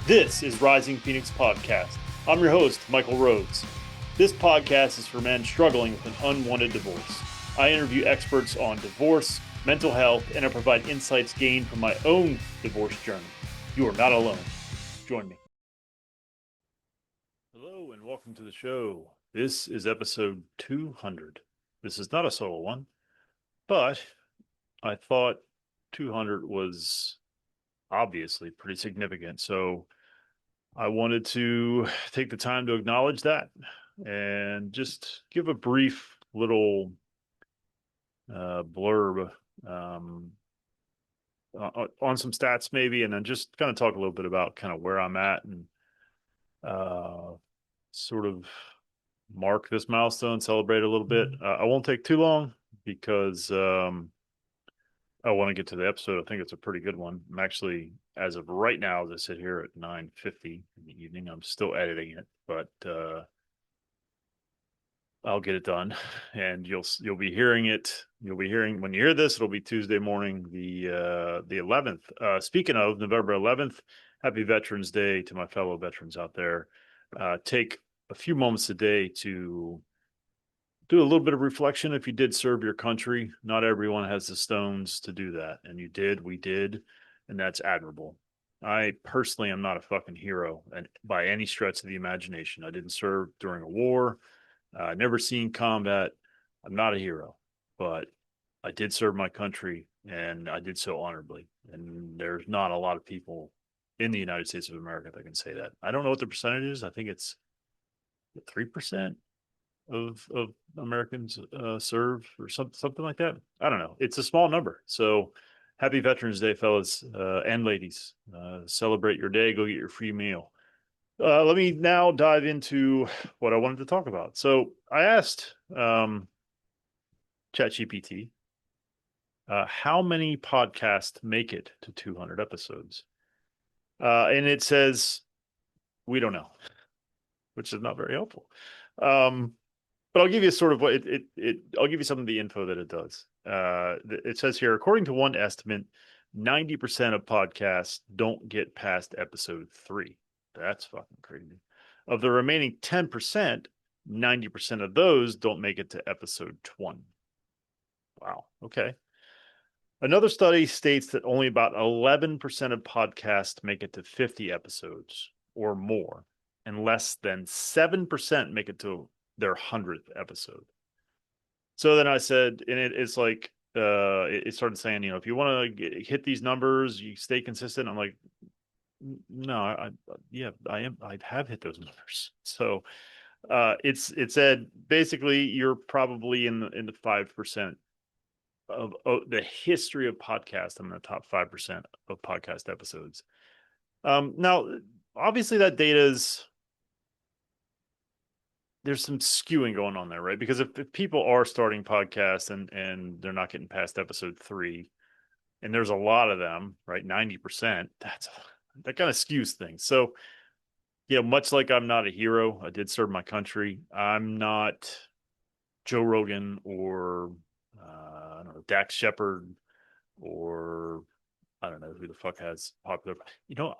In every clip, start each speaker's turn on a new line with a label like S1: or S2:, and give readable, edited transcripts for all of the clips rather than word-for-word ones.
S1: This is Rising Phoenix Podcast. I'm your host, Michael Rhodes. This podcast is for men struggling with an unwanted divorce. I interview experts on divorce, mental health, and I provide insights gained from my own divorce journey. You are not alone. Join me. Hello, and welcome to the show. This is episode 200. This is not a solo one, but I thought 200 was obviously pretty significant. So I wanted to take the time to acknowledge that and just give a brief little blurb um, on some stats, maybe, and then just kind of talk a little bit about kind of where I'm at and uh, sort of mark this milestone, celebrate a little bit. I won't take too long because I want to get to the episode. I think it's a pretty good one. I'm actually, as of right now, as I sit here at 9:50 in the evening, I'm still editing it, but I'll get it done, and you'll be hearing it. You'll be hearing when you hear this. It'll be Tuesday morning, the 11th. Speaking of November 11th, Happy Veterans Day to my fellow veterans out there. Take a few moments a day to do a little bit of reflection. If you did serve your country, not everyone has the stones to do that, and you did. We did, and that's admirable. I personally am not a fucking hero, and by any stretch of the imagination, I didn't serve during a war. Never seen combat. I'm not a hero, but I did serve my country and I did so honorably. And there's not a lot of people in the United States of America that can say that. I don't know what the percentage is. I think it's 3% of Americans serve or something like that. I don't know. It's a small number. So happy Veterans Day, fellas and ladies. Celebrate your day. Go get your free meal. Let me now dive into what I wanted to talk about. So I asked ChatGPT how many podcasts make it to 200 episodes, and it says we don't know, which is not very helpful. Um, but I'll give you sort of what I'll give you some of the info that it does. It says here, according to one estimate, 90% of podcasts don't get past episode 3. That's fucking crazy. Of the remaining 10%, 90% of those don't make it to episode 20. Wow. Okay. Another study states that only about 11% of podcasts make it to 50 episodes or more, and less than 7% make it to their 100th episode. So then I said, and it's like, it started saying, if you want to hit these numbers, you stay consistent. I'm like, no, yeah, I have hit those numbers. So, it said basically you're probably in the 5% of the history of podcasts. I'm in the top 5% of podcast episodes. Now, obviously that data is, there's some skewing going on there, right? Because if people are starting podcasts and they're not getting past episode 3, and there's a lot of them, right? 90%, that kind of skews things. So, much like I'm not a hero, I did serve my country. I'm not Joe Rogan or I don't know, Dax Shepard or I don't know who the fuck has popular.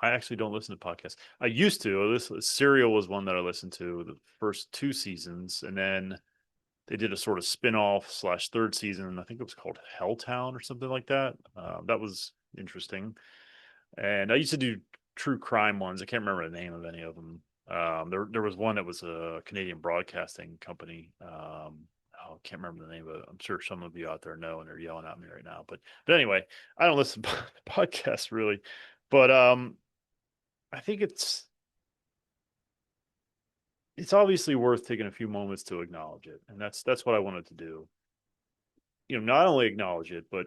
S1: I actually don't listen to podcasts. I used to. Serial was one that I listened to the first 2 seasons, and then they did a sort of spin-off slash third season. I think it was called Helltown or something like that. That was interesting. And I used to do true crime ones. I can't remember the name of any of them. There was one that was a Canadian broadcasting company. I can't remember the name of it. I'm sure some of you out there know and they're yelling at me right now. But anyway, I don't listen to podcasts really. But I think it's obviously worth taking a few moments to acknowledge it. And that's what I wanted to do. Not only acknowledge it, but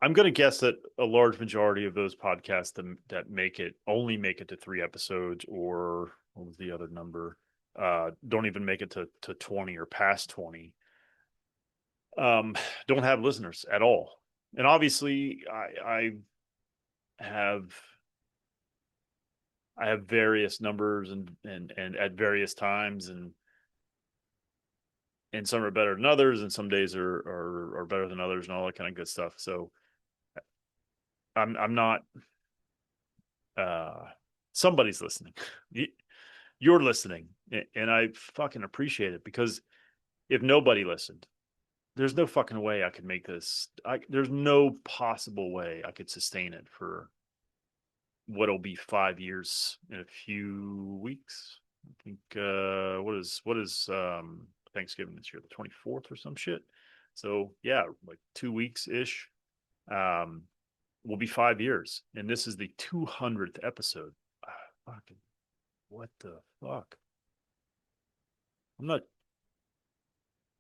S1: I'm going to guess that a large majority of those podcasts that only make it to 3 episodes, or what was the other number? Don't even make it to 20 or past 20. Don't have listeners at all. And obviously, have I have various numbers and at various times, and some are better than others, and some days are better than others, and all that kind of good stuff. So I'm not uh, somebody's listening. You're listening, and I fucking appreciate it because if nobody listened, there's no fucking way I could make this. There's no possible way I could sustain it for what'll be 5 years in a few weeks. I think what is Thanksgiving this year, the 24th or some shit. So yeah, like 2 weeks ish. Um, will be 5 years, and this is the 200th episode. Fucking what the fuck? I'm not.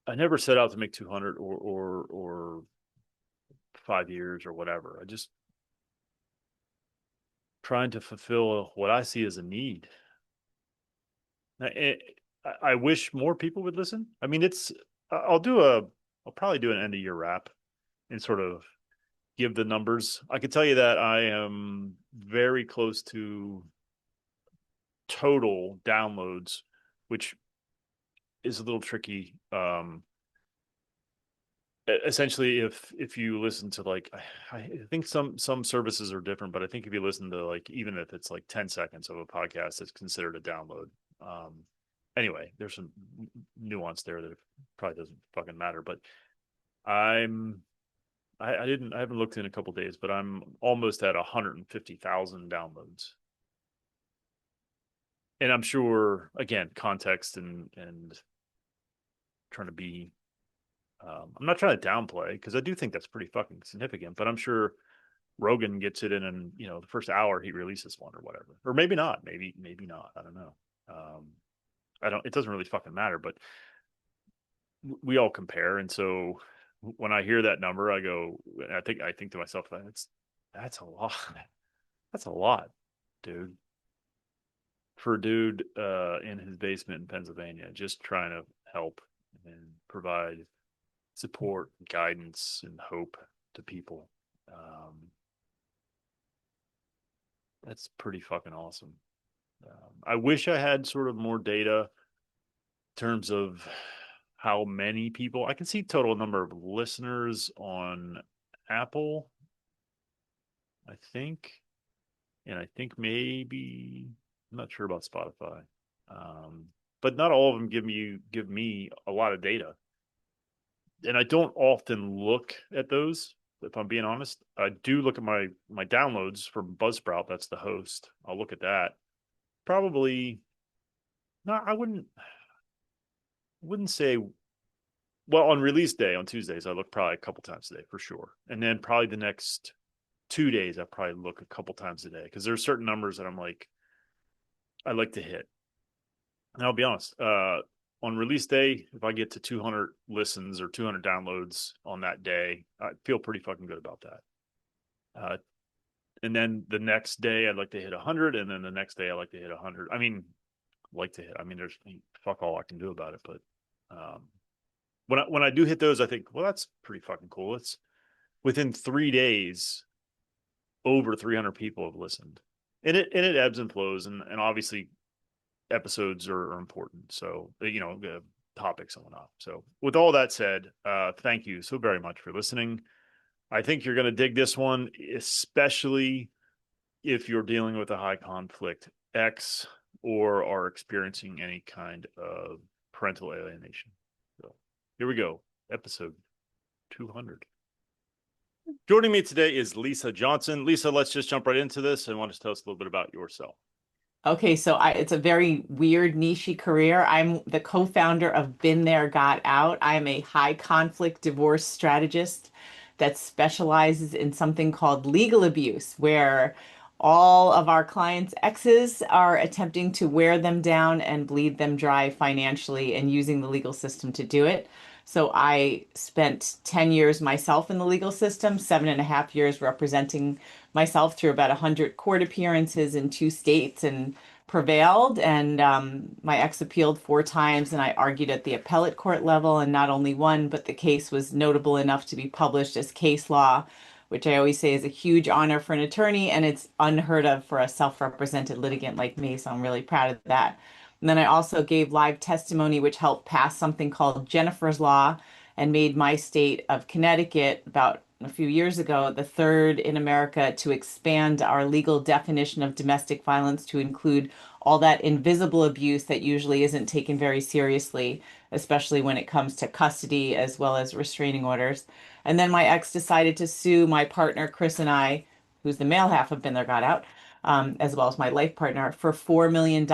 S1: I never set out to make 200 or 5 years or whatever. I just trying to fulfill what I see as a need. I wish more people would listen. I mean, I'll probably do an end of year wrap and sort of give the numbers. I can tell you that I am very close to total downloads, which is a little tricky. Essentially, if you listen to like, I think some services are different, but I think if you listen to like, even if it's like 10 seconds of a podcast, it's considered a download. Anyway, there's some nuance there that probably doesn't fucking matter, but I'm I haven't looked in a couple days, but I'm almost at 150,000 downloads. And I'm sure, again, context and trying to be I'm not trying to downplay because I do think that's pretty fucking significant, but I'm sure Rogan gets it in and the first hour he releases one or whatever. Or maybe not. Maybe not. I don't know. It doesn't really fucking matter, but we all compare. And so when I hear that number, I think to myself, that's a lot. That's a lot, dude. For a dude in his basement in Pennsylvania, just trying to help and provide support, guidance, and hope to people. That's pretty fucking awesome. I wish I had sort of more data in terms of how many people. I can see total number of listeners on Apple, I think, and I think maybe I'm not sure about Spotify, but not all of them give me a lot of data, and I don't often look at those. If I'm being honest, I do look at my downloads from Buzzsprout. That's the host. I'll look at that. Probably no, I wouldn't say. Well, on release day on Tuesdays, I look probably a couple times a day for sure, and then probably the next 2 days, I probably look a couple times a day because there's certain numbers that I like to hit. And I'll be honest, on release day, if I get to 200 listens or 200 downloads on that day, I feel pretty fucking good about that. And then the next day, I'd like to hit 100, and then the next day, I like to hit 100. I mean, like to hit. I mean, there's fuck all I can do about it, but when I do hit those, I think, well, that's pretty fucking cool. It's within 3 days, over 300 people have listened, and it ebbs and flows, and obviously episodes are important. So the topics and whatnot. So with all that said, thank you so very much for listening. I think you're going to dig this one, especially if you're dealing with a high conflict ex or are experiencing any kind of parental alienation. So here we go, episode 200. Joining me today is Lisa Johnson. Lisa, let's just jump right into this. I want to tell us a little bit about yourself.
S2: Okay, so it's a very weird, niche career. I'm the co-founder of Been There, Got Out. I'm a high conflict divorce strategist that specializes in something called legal abuse, where all of our clients' exes are attempting to wear them down and bleed them dry financially and using the legal system to do it. So I spent 10 years myself in the legal system, 7.5 years representing myself through about 100 court appearances in 2 states and prevailed. And my ex appealed 4 times, and I argued at the appellate court level, and not only one, but the case was notable enough to be published as case law, which I always say is a huge honor for an attorney, and it's unheard of for a self-represented litigant like me. So I'm really proud of that. And then I also gave live testimony, which helped pass something called Jennifer's Law and made my state of Connecticut about a few years ago, the third in America to expand our legal definition of domestic violence to include all that invisible abuse that usually isn't taken very seriously, especially when it comes to custody as well as restraining orders. And then my ex decided to sue my partner, Chris, and I, who's the male half of Been There Got Out, as well as my life partner, for $4 million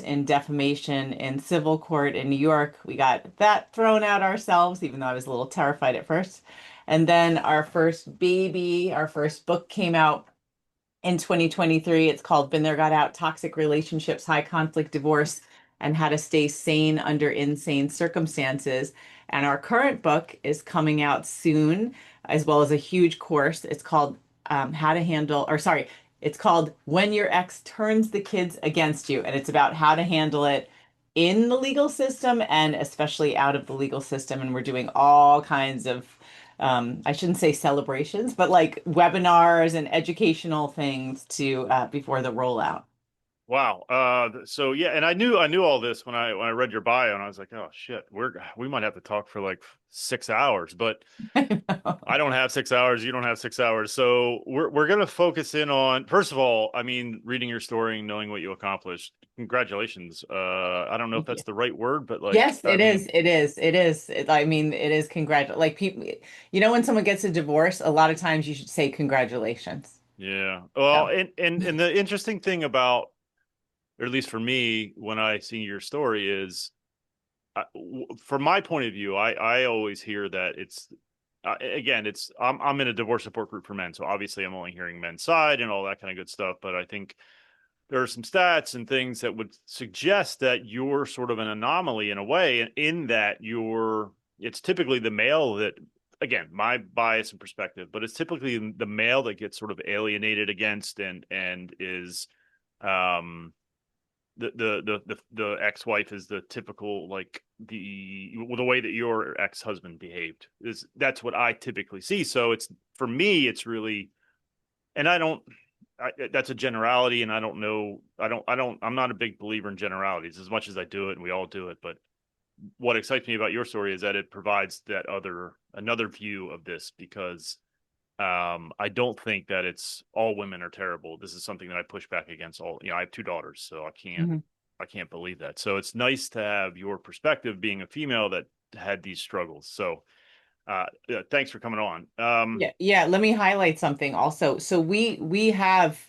S2: in defamation in civil court in New York. We got that thrown out ourselves, even though I was a little terrified at first. And then our first baby, our first book came out in 2023. It's called Been There, Got Out: Toxic Relationships, High Conflict Divorce, and How to Stay Sane Under Insane Circumstances. And our current book is coming out soon, as well as a huge course. It's called How to Handle, or sorry, it's called When Your Ex Turns the Kids Against You. And it's about how to handle it in the legal system and especially out of the legal system. And we're doing all kinds of I shouldn't say celebrations, but like webinars and educational things to before the rollout.
S1: Wow. So yeah, and I knew all this when I read your bio, and I was like, oh shit, we might have to talk for like 6 hours, but I don't have 6 hours. You don't have 6 hours. So we're gonna focus in on, first of all, I mean, reading your story and knowing what you accomplished. Congratulations. I don't know if
S2: Thank
S1: that's
S2: you.
S1: the right word, but like,
S2: Yes,
S1: I
S2: it
S1: mean,
S2: is. It is. It is. I mean, it is like people, when someone gets a divorce, a lot of times you should say congratulations.
S1: yeah. Well,
S2: So,
S1: and the interesting thing about, or at least for me, when I see your story is, from my point of view, I always hear that it's, again, I'm in a divorce support group for men, so obviously I'm only hearing men's side and all that kind of good stuff. But I think there are some stats and things that would suggest that you're sort of an anomaly in a way, in that it's typically the male that, again, my bias and perspective, but it's typically the male that gets sort of alienated against and is, um the ex-wife is the typical, like, the way that your ex-husband behaved, is that's what I typically see. So it's, for me, it's really, and that's a generality, and I don't know, I'm not a big believer in generalities as much as I do it, and we all do it. But what excites me about your story is that it provides another view of this, because I don't think that it's all women are terrible. This is something that I push back against. I have two daughters, so
S2: mhm.
S1: I can't believe that. So it's nice to have your perspective, being a female that had these struggles. So yeah, thanks for coming on.
S2: Yeah, yeah. Let me highlight something also. So we have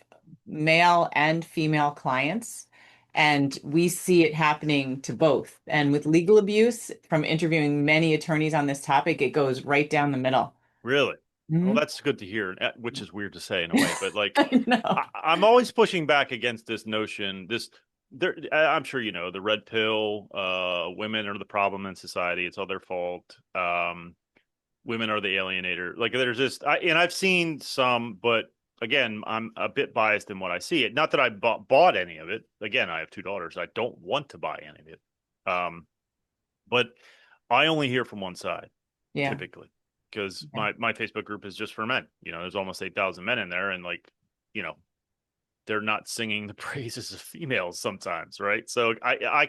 S2: male and female clients, and we see it happening to both. And with legal abuse, from interviewing many attorneys on this topic, it goes right down the middle.
S1: Really? Well,
S2: Mhm.
S1: that's good to hear, which is weird to say in a way, but like,
S2: I know.
S1: I'm always pushing back against this notion. I'm sure you know, the red pill. Women are the problem in society. It's all their fault. Women are the alienator. Like, there's just, and I've seen some, but again, I'm a bit biased in what I see. It, not that I bought any of it. Again, I have two daughters. I don't want to buy any of it. But I only hear from one side
S2: Yeah.
S1: typically, because
S2: Yeah.
S1: my Facebook group is just for men. There's almost 8,000 men in there, and like, you know, they're not singing the praises of females sometimes, right? So I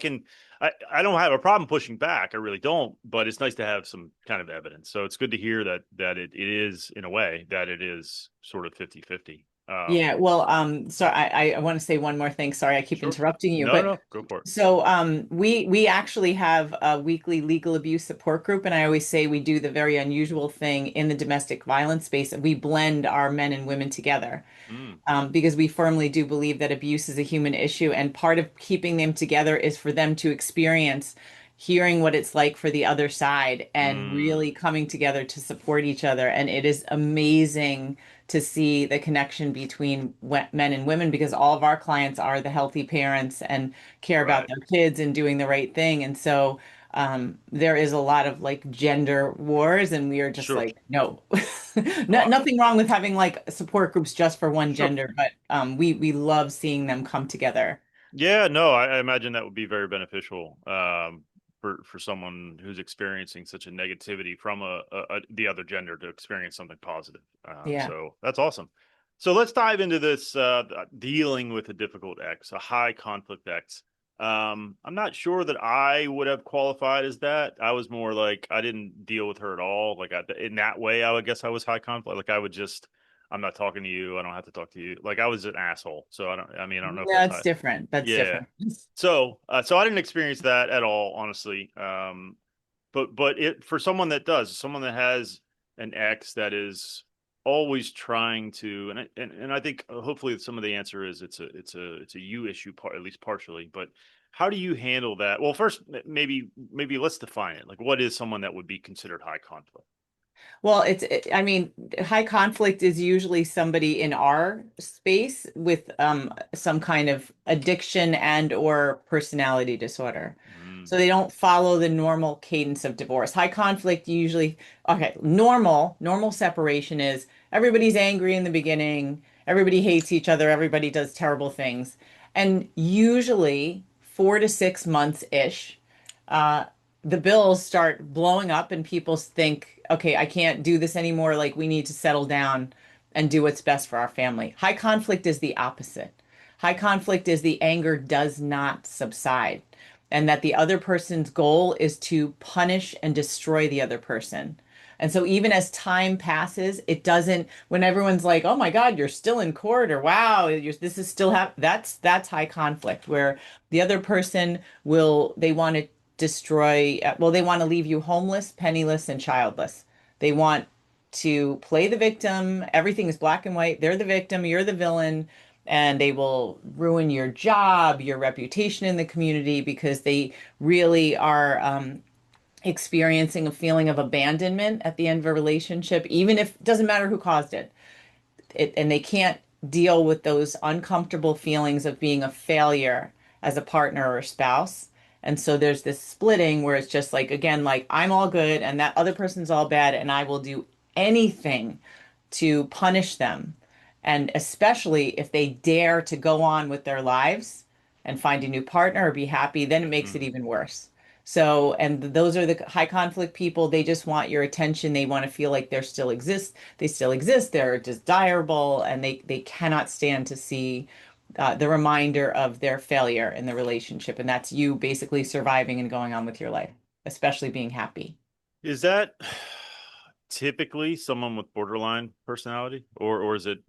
S1: don't have a problem pushing back. I really don't, but it's nice to have some kind of evidence. So it's good to hear that it is, in a way, that it is sort of 50-50.
S2: Yeah, well, so I want to say one more thing. Sorry, I keep
S1: Sure.
S2: interrupting you,
S1: No,
S2: but
S1: no, go for it.
S2: so we actually have a weekly legal abuse support group, and I always say we do the very unusual thing in the domestic violence space. We blend our men and women together,
S1: Mm,
S2: because we firmly do believe that abuse is a human issue, and part of keeping them together is for them to experience hearing what it's like for the other side and really
S1: mm,
S2: coming together to support each other. And it is amazing to see the connection between men and women, because all of our clients are the healthy parents and care about
S1: right.
S2: their kids and doing the right thing. And so there is a lot of like gender wars, and we are just
S1: Sure.
S2: like, no,
S1: Uh,
S2: nothing wrong with having like support groups just for one
S1: sure.
S2: gender, but we love seeing them come together.
S1: Yeah, no, I imagine that would be very beneficial, for someone who's experiencing such a negativity from the other gender, to experience something positive.
S2: Yeah.
S1: So that's awesome. So let's dive into this, dealing with a difficult ex, a high conflict ex. I'm not sure that I would have qualified as that. I was more like I didn't deal with her at all. Like in that way, I would guess I was high conflict. Like I would just, I'm not talking to you. I don't have to talk to you. Like I was an asshole. So I don't. I mean, I don't know if that's
S2: That's
S1: high.
S2: different. That's
S1: Yeah.
S2: different.
S1: So I didn't experience that at all, honestly. But it for someone that does, someone that has an ex that is always trying to, and I think hopefully some of the answer is it's a you issue, at least partially. But how do you handle that? Well, first maybe let's define it. Like, what is someone that would be considered high conflict?
S2: Well, I mean, high conflict is usually somebody in our space with some kind of addiction and or personality disorder.
S1: Mm,
S2: So they don't follow the normal cadence of divorce. High conflict usually, okay, normal separation is everybody's angry in the beginning, everybody hates each other, everybody does terrible things. And usually 4 to 6 months-ish, uh, the bills start blowing up and people think, okay, I can't do this anymore. Like we need to settle down and do what's best for our family. High conflict is the opposite. High conflict is the anger does not subside, and that the other person's goal is to punish and destroy the other person. And so even as time passes, it doesn't, when everyone's like, "Oh my God, you're still in court," or "Wow, this is still that's high conflict where the other person they want to destroy, well, they want to leave you homeless, penniless, and childless. They want to play the victim. Everything is black and white. They're the victim, you're the villain, and they will ruin your job, your reputation in the community because they really are experiencing a feeling of abandonment at the end of a relationship, even if it doesn't matter who caused and they can't deal with those uncomfortable feelings of being a failure as a partner or a spouse. And so there's this splitting where it's just like, again, like I'm all good and that other person's all bad, and I will do anything to punish them. And especially if they dare to go on with their lives and find a new partner or be happy, then it makes it
S1: mm.
S2: even worse. So, and those are the high conflict people. They just want your attention. They want to feel like they still exist, they're desirable, and they cannot stand to see the reminder of their failure in the relationship. And that's you basically surviving and going on with your life, especially being happy.
S1: Is that typically someone with borderline personality, or is it?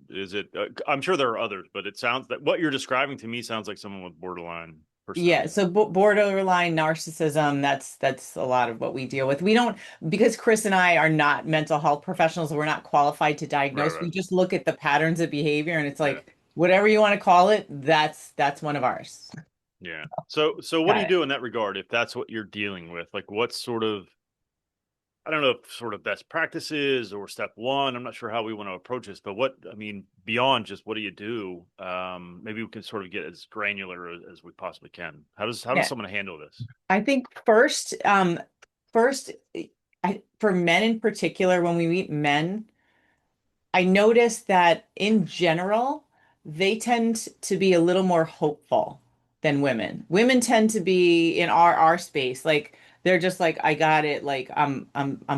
S1: I'm sure there are others, but it sounds that what you're describing to me sounds like someone with borderline
S2: Yeah,
S1: personality.
S2: so borderline narcissism, that's a lot of what we deal with. We don't, because Chris and I are not mental health professionals, we're not qualified to
S1: Right,
S2: diagnose.
S1: right,
S2: We just look at the patterns of behavior and it's
S1: yeah,
S2: like whatever you want to call it, that's one of ours.
S1: yeah. So what do you
S2: Got it.
S1: do in that regard if that's what you're dealing with? Like, what sort of I don't know if sort of best practices or step one. I'm not sure how we want to approach this, but what I mean beyond just what do you do? Maybe we can sort of get as granular as we possibly can. How does
S2: Yeah.
S1: someone handle this?
S2: I think first, for men in particular, when we meet men, I noticed that in general, they tend to be a little more hopeful than women. Women tend to be in our space, like they're just like, I got it, like I'm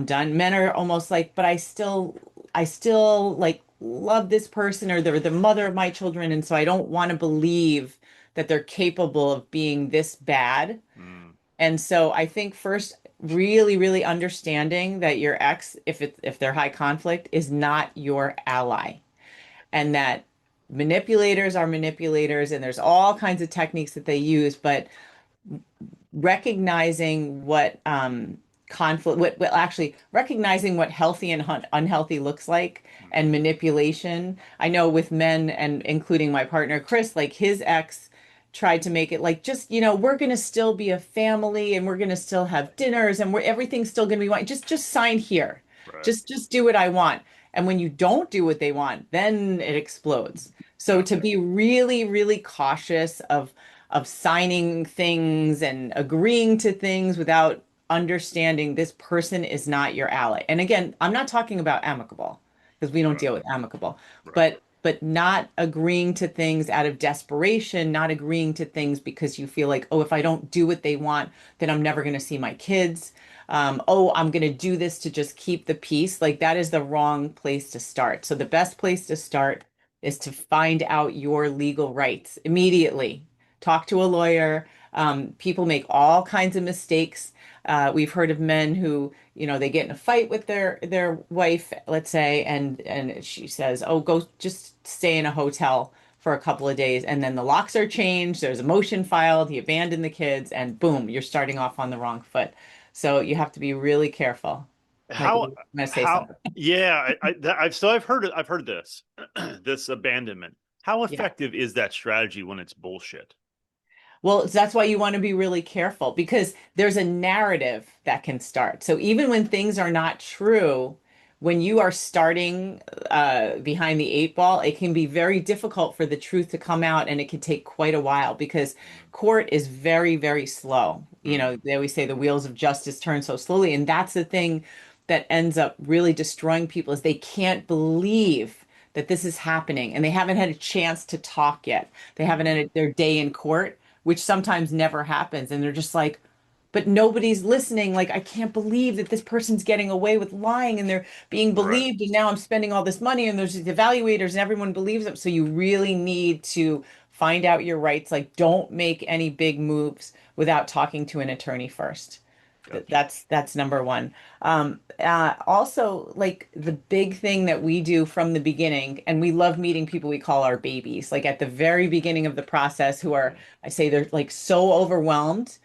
S2: done. Men are almost like, but I still like love this person or they're the mother of my children, and so I don't want to believe that they're capable of being this bad.
S1: Mm,
S2: And so I think first, really, really understanding that your ex, if they're high conflict, is not your ally, and that manipulators are manipulators, and there's all kinds of techniques that they use, but recognizing what conflict, what actually recognizing what healthy and unhealthy looks like,
S1: mm,
S2: and manipulation. I know with men, and including my partner Chris, like his ex tried to make it like, just, we're going to still be a family and we're going to still have dinners and everything's still going to be one. Just sign here.
S1: right.
S2: Just do what I want. And when you don't do what they want, then it explodes. So
S1: Yeah.
S2: to be really, really cautious of signing things and agreeing to things without understanding this person is not your ally. And again, I'm not talking about amicable because we don't
S1: Right.
S2: deal with amicable,
S1: Right.
S2: but not agreeing to things out of desperation, not agreeing to things because you feel like, oh, if I don't do what they want, then I'm never going to see my kids. Oh, I'm going to do this to just keep the peace. Like that is the wrong place to start. So the best place to start is to find out your legal rights immediately. talk to a lawyer. People make all kinds of mistakes. We've heard of men who, they get in a fight with their wife, let's say, and she says, "Oh, go just stay in a hotel for a couple of days," and then the locks are changed. There's a motion filed. He abandoned the kids, and boom, you're starting off on the wrong foot. So you have to be really careful. Michael,
S1: How
S2: I'm going to say
S1: how
S2: something.
S1: yeah, I've heard this this abandonment. How
S2: Yeah.
S1: effective is that strategy when it's bullshit?
S2: Well, that's why you want to be really careful because there's a narrative that can start. So even when things are not true, when you are starting behind the eight ball, it can be very difficult for the truth to come out, and it can take quite a while because court is very, very slow.
S1: Mm,
S2: They always say the wheels of justice turn so slowly, and that's the thing that ends up really destroying people is they can't believe that this is happening, and they haven't had a chance to talk yet. They haven't
S1: mm,
S2: had their day in court, which sometimes never happens. And they're just like, but nobody's listening. Like, I can't believe that this person's getting away with lying and they're being
S1: right.
S2: believed. And now I'm spending all this money and there's these evaluators and everyone believes them. So you really need to find out your rights. Like, don't make any big moves without talking to an attorney first.
S1: Gotcha.
S2: That's number one. Also, like the big thing that we do from the beginning, and we love meeting people we call our babies, like at the very beginning of the process, who are,
S1: Mm,
S2: I say they're like so overwhelmed,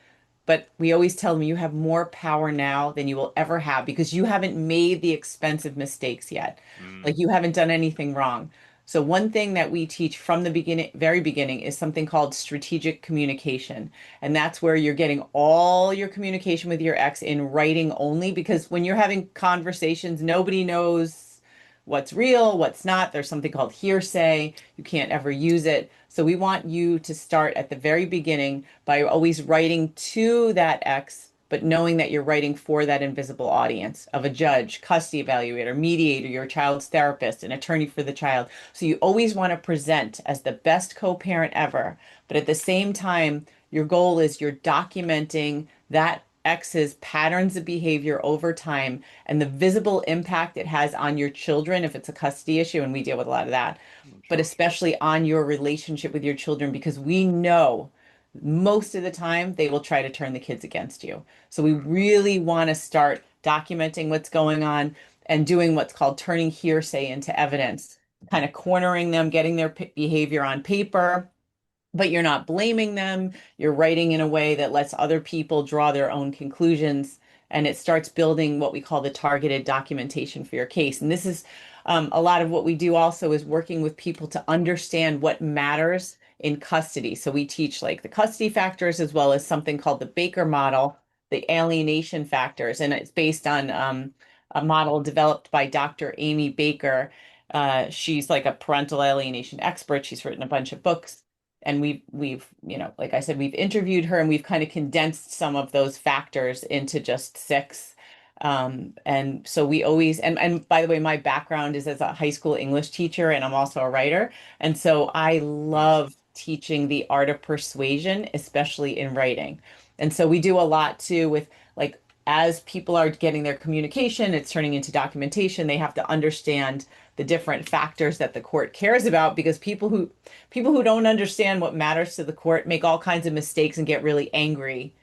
S2: but we always tell them you have more power now than you will ever have because you haven't made the expensive mistakes yet.
S1: mm,
S2: Like you haven't done anything wrong. So one thing that we teach from the beginning, very beginning, is something called strategic communication. And that's where you're getting all your communication with your ex in writing only, because when you're having conversations, nobody knows what's real, what's not. There's something called hearsay. You can't ever use it. So we want you to start at the very beginning by always writing to that ex, but knowing that you're writing for that invisible audience of a judge, custody evaluator, mediator, your child's therapist, an attorney for the child. So you always want to present as the best co-parent ever, but at the same time, your goal is you're documenting that ex's patterns of behavior over time and the visible impact it has on your children if it's a custody issue, and we deal with a lot of that, but
S1: sure.
S2: especially on your relationship with your children because we know most of the time they will try to turn the kids against you. So we
S1: Mm,
S2: really want to start documenting what's going on and doing what's called turning hearsay into evidence, kind of cornering them, getting their behavior on paper, but you're not blaming them. You're writing in a way that lets other people draw their own conclusions. And it starts building what we call the targeted documentation for your case. And this is a lot of what we do also is working with people to understand what matters in custody. So we teach like the custody factors as well as something called the Baker model, the alienation factors. And it's based on a model developed by Dr. Amy Baker. She's like a parental alienation expert. She's written a bunch of books, and we've like I said, we've interviewed her and we've kind of condensed some of those factors into just six. And so we always, and by the way, my background is as a high school English teacher and I'm also a writer, and so I
S1: nice.
S2: love teaching the art of persuasion, especially in writing. And so we do a lot too with like, as people are getting their communication, it's turning into documentation. They have to understand the different factors that the court cares about, because people who don't understand what matters to the court make all kinds of mistakes and get really angry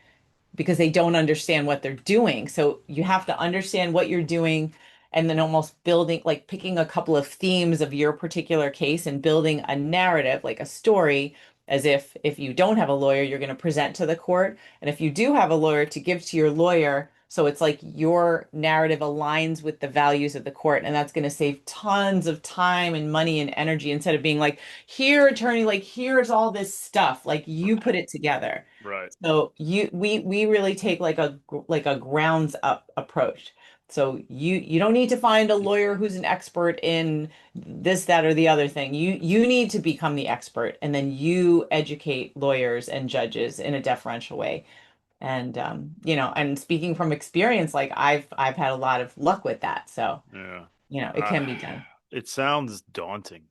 S2: because they don't understand what they're doing. So you have to understand what you're doing and then almost building, like picking a couple of themes of your particular case and building a narrative, like a story, as if you don't have a lawyer, you're going to present to the court. And if you do have a lawyer, to give to your lawyer. So it's like your narrative aligns with the values of the court, and that's going to save tons of time and money and energy instead of being like, here, attorney, like here's all this stuff, like you put it together.
S1: Right.
S2: So we really take like a grounds up approach. So you don't need to find a lawyer who's an expert in this, that, or the other thing. You need to become the expert, and then you educate lawyers and judges in a deferential way. And and speaking from experience, like I've had a lot of luck with that. So,
S1: Yeah.
S2: it
S1: Uh,
S2: can be done.
S1: it sounds daunting.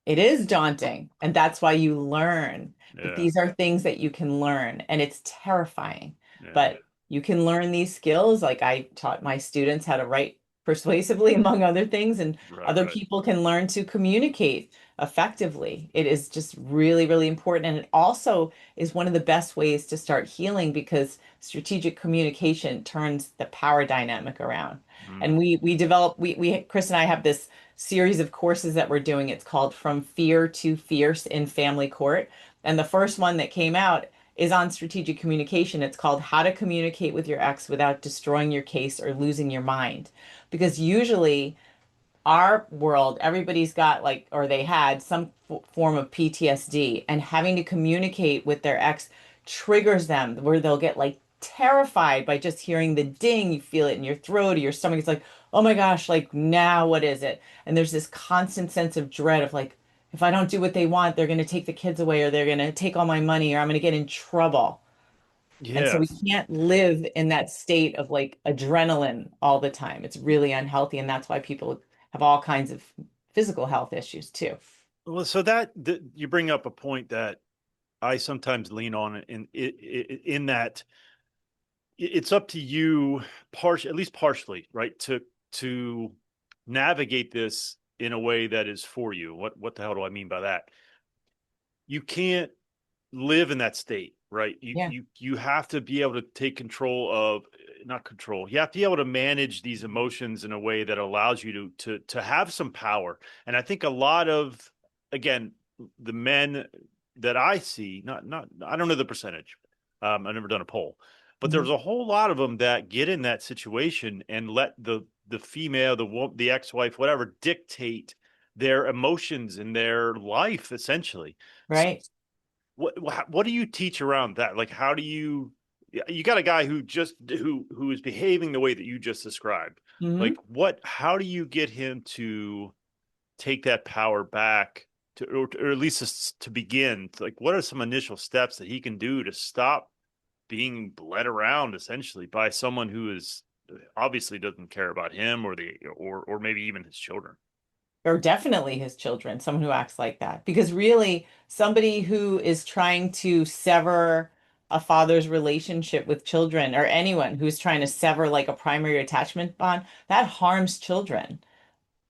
S2: It is daunting, and that's why you learn. But
S1: Yeah.
S2: these are things that you can learn, and it's terrifying.
S1: Yeah.
S2: But you can learn these skills. Like I taught my students how to write persuasively, among other things, and
S1: Right,
S2: other
S1: right.
S2: people can learn to communicate effectively. It is just really, really important. And it also is one of the best ways to start healing because strategic communication turns the power dynamic around. And
S1: Mm.
S2: we develop we Chris and I have this series of courses that we're doing. It's called From Fear to Fierce in Family Court. And the first one that came out is on strategic communication. It's called How to Communicate with Your Ex Without Destroying Your Case or Losing Your Mind. Because usually our world, everybody's got like, or they had some form of PTSD, and having to communicate with their ex triggers them where they'll get like terrified by just hearing the ding. You feel it in your throat or your stomach. It's like, oh my gosh, like now what is it? And there's this constant sense of dread of like, if I don't do what they want, they're going to take the kids away or they're going to take all my money or I'm going to get in trouble. And so we
S1: Yes.
S2: can't live in that state of like adrenaline all the time. It's really unhealthy. And that's why people have all kinds of physical health issues too.
S1: Well, so that you bring up a point that I sometimes lean on in that it's up to you, at least partially, right, to navigate this in a way that is for you. What the hell do I mean by that? You can't live in that state, right?
S2: Yeah.
S1: You have to be able to take control of, not control. You have to be able to manage these emotions in a way that allows you to have some power. And I think a lot of, again, the men that I see, not I don't know the percentage. I've never done a poll, but
S2: Mhm.
S1: there's a whole lot of them that get in that situation and let the female, the ex-wife, whatever, dictate their emotions in their life essentially. So
S2: Right.
S1: what do you teach around that? Like, how do you got a guy who is behaving the way that you just described. Like,
S2: Hmm.
S1: how do you get him to take that power back or at least to begin? Like, what are some initial steps that he can do to stop being bled around essentially by someone who is obviously doesn't care about him or maybe even his children?
S2: Or definitely his children, someone who acts like that. Because really, somebody who is trying to sever a father's relationship with children or anyone who's trying to sever like a primary attachment bond, that harms children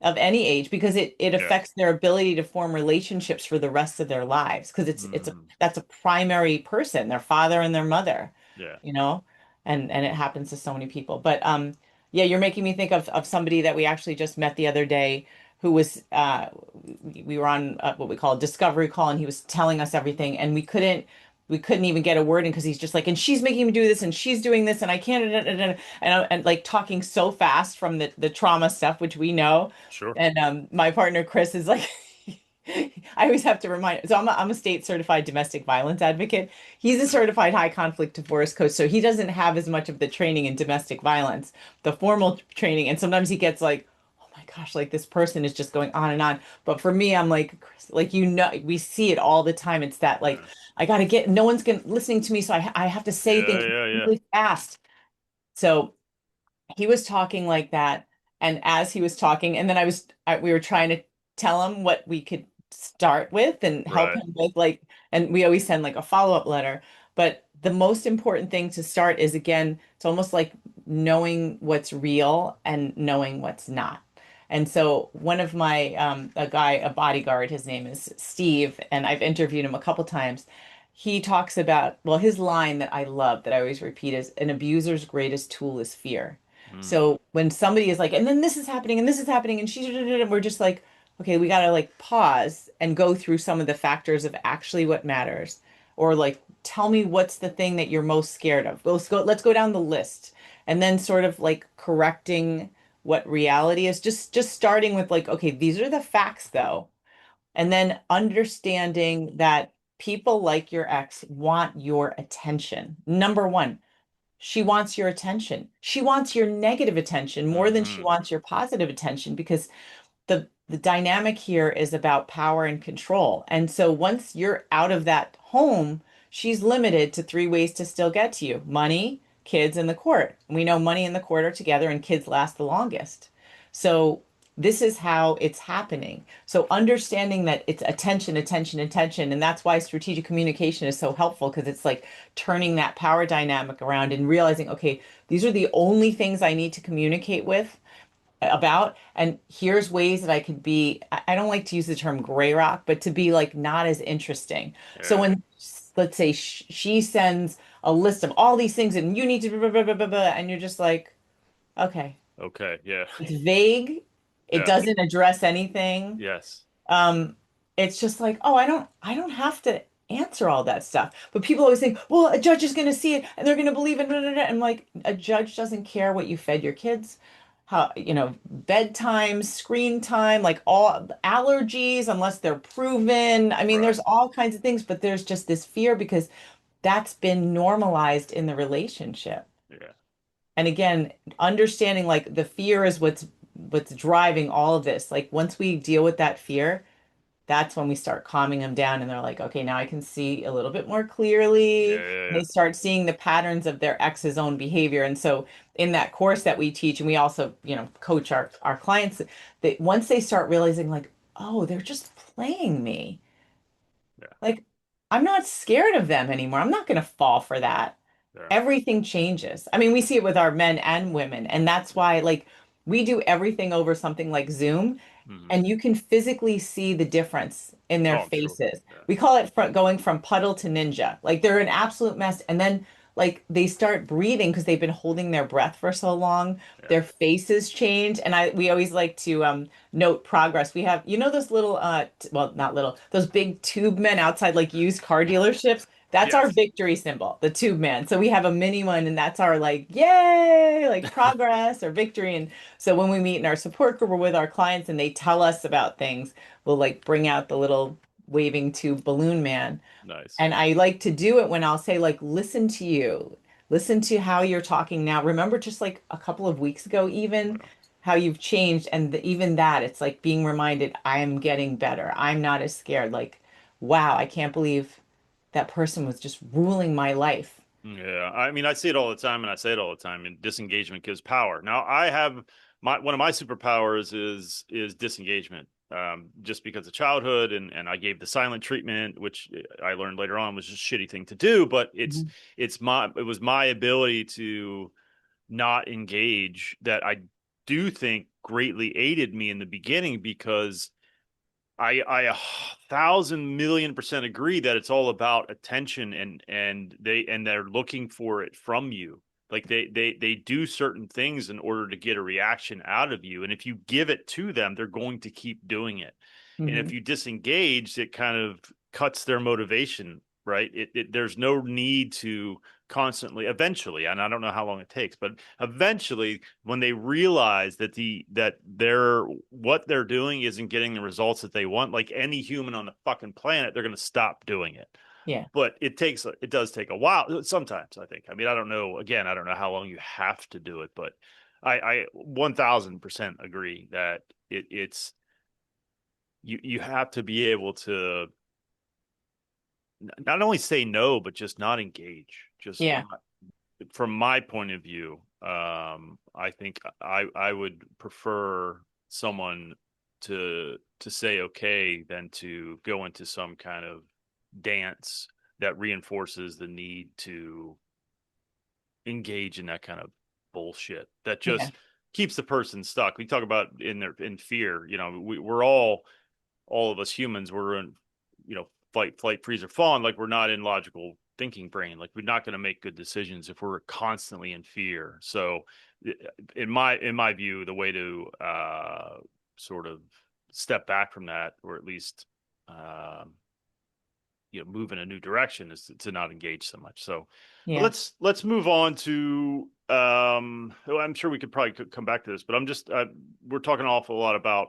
S2: of any age because it
S1: Yeah.
S2: affects their ability to form relationships for the rest of their lives because it's a
S1: Mm,
S2: that's a primary person, their father and their mother,
S1: yeah.
S2: you know, and it happens to so many people. But yeah, you're making me think of somebody that we actually just met the other day who was we were on what we call a discovery call and he was telling us everything and we couldn't even get a word in because he's just like, and she's making me do this and she's doing this and I can't and like talking so fast from the trauma stuff, which we know.
S1: Sure.
S2: And my partner Chris is like, I always have to remind. So I'm a state certified domestic violence advocate. He's a certified high conflict divorce coach, so he doesn't have as much of the training in domestic violence, the formal training. And sometimes he gets like, oh my gosh, like this person is just going on and on. But for me, I'm like, Chris, like we see it all the time. It's that like
S1: Yeah.
S2: I gotta get. No one's gonna listening to me, so I have to say
S1: Yeah.
S2: things
S1: Yeah. Yeah.
S2: really fast. So he was talking like that, and as he was talking and then we were trying to tell him what we could start with and help
S1: Right.
S2: him with like, and we always send like a follow-up letter, but the most important thing to start is again it's almost like knowing what's real and knowing what's not. And so one of my a bodyguard, his name is Steve, and I've interviewed him a couple times. He talks about, well, his line that I love that I always repeat is an abuser's greatest tool is fear.
S1: Mm.
S2: So when somebody is like, and then this is happening and this is happening, and we're just like, okay, we got to like pause and go through some of the factors of actually what matters. Or like, tell me what's the thing that you're most scared of. Let's go down the list. And then sort of like correcting what reality is. Just starting with like, okay, these are the facts though. And then understanding that people like your ex want your attention. Number one, she wants your attention. She wants your negative attention more than she
S1: Hmm.
S2: wants your positive attention because the dynamic here is about power and control. And so once you're out of that home, she's limited to three ways to still get to you: money, kids, and the court. And we know money and the court are together and kids last the longest. So this is how it's happening. So understanding that it's attention, attention, attention, and that's why strategic communication is so helpful because it's like turning that power dynamic around and realizing, okay, these are the only things I need to communicate with about. And here's ways that I could be, I don't like to use the term gray rock, but to be like not as interesting. So
S1: Yeah.
S2: when, let's say she sends a list of all these things and you need to, blah, blah, blah, blah, blah, and you're just like, okay,
S1: Okay. Yeah.
S2: it's vague. It
S1: Yeah.
S2: doesn't address anything.
S1: Yes.
S2: um it's just like, oh, I don't have to answer all that stuff. But people always think, well, a judge is going to see it and they're going to believe it. And like, a judge doesn't care what you fed your kids, how, bedtime, screen time, like all allergies, unless they're proven. I mean,
S1: Right.
S2: there's all kinds of things, but there's just this fear because that's been normalized in the relationship.
S1: Yeah.
S2: And again, understanding like the fear is what's driving all of this. Like once we deal with that fear, that's when we start calming them down and they're like, okay, now I can see a little bit more
S1: Yeah.
S2: clearly.
S1: Yeah.
S2: And
S1: Yeah.
S2: they start seeing the patterns of their ex's own behavior. And so in that course that we teach, and we also, coach our clients, that once they start realizing like, oh, they're just playing me.
S1: Yeah.
S2: Like, I'm not scared of them anymore. I'm not going to fall for that.
S1: Yeah.
S2: Everything changes. I mean, we see it with our men and women. And that's why, like, we do everything over something like Zoom,
S1: Hmm.
S2: and you can physically see the difference in their
S1: Oh, I'm sure.
S2: faces.
S1: Yeah.
S2: We call it going from puddle to ninja. Like, they're an absolute mess. And then, like, they start breathing because they've been holding their breath for so long.
S1: Yeah.
S2: Their faces change. And we always like to note progress. We have, those little well, not little, those big tube men outside like used car dealerships. That's our
S1: Yes.
S2: victory symbol, the tube man. So we have a mini one, and that's our like yay, like progress or victory. And so when we meet in our support group or with our clients and they tell us about things, we'll like bring out the little waving tube balloon man.
S1: Nice.
S2: And I like to do it when I'll say, like, listen to you. Listen to how you're talking now. Remember just like a couple of weeks ago, even
S1: Yeah.
S2: how you've changed. And even that, it's like being reminded, I am getting better. I'm not as scared. Like, wow, I can't believe that person was just ruling my life.
S1: Yeah, I mean, I see it all the time, and I say it all the time. And disengagement gives power. Now, I have one of my superpowers is disengagement. Just because of childhood, and I gave the silent treatment, which I learned later on was just a shitty thing to do. But
S2: Mhm.
S1: it was my ability to not engage that I do think greatly aided me in the beginning because I 1,000,000,000% agree that it's all about attention and they're looking for it from you. Like they do certain things in order to get a reaction out of you. And if you give it to them, they're going to keep doing it. And if
S2: Mhm.
S1: you disengage, it kind of cuts their motivation, right? There's no need to constantly, eventually, and I don't know how long it takes, but eventually when they realize that they're what they're doing isn't getting the results that they want, like any human on the fucking planet, they're going to stop doing it.
S2: Yeah.
S1: But it does take a while sometimes, I think. I mean, I don't know, again, I don't know how long you have to do it, but I 1,000% agree that it's you have to be able to not only say no but just not engage, just
S2: Yeah.
S1: not. From my point of view, I think I would prefer someone to say okay than to go into some kind of dance that reinforces the need to engage in that kind of bullshit that
S2: Yeah.
S1: just keeps the person stuck. We talk about in fear, we're all of us humans, we're in, fight, flight, freeze, or fawn. Like we're not in logical thinking brain. Like we're not going to make good decisions if we're constantly in fear. So, in my view, the way to sort of step back from that, or at least um, move in a new direction, is to not engage so much. So, but
S2: Yeah.
S1: let's move on to. Well, I'm sure we could probably come back to this, but we're talking an awful lot about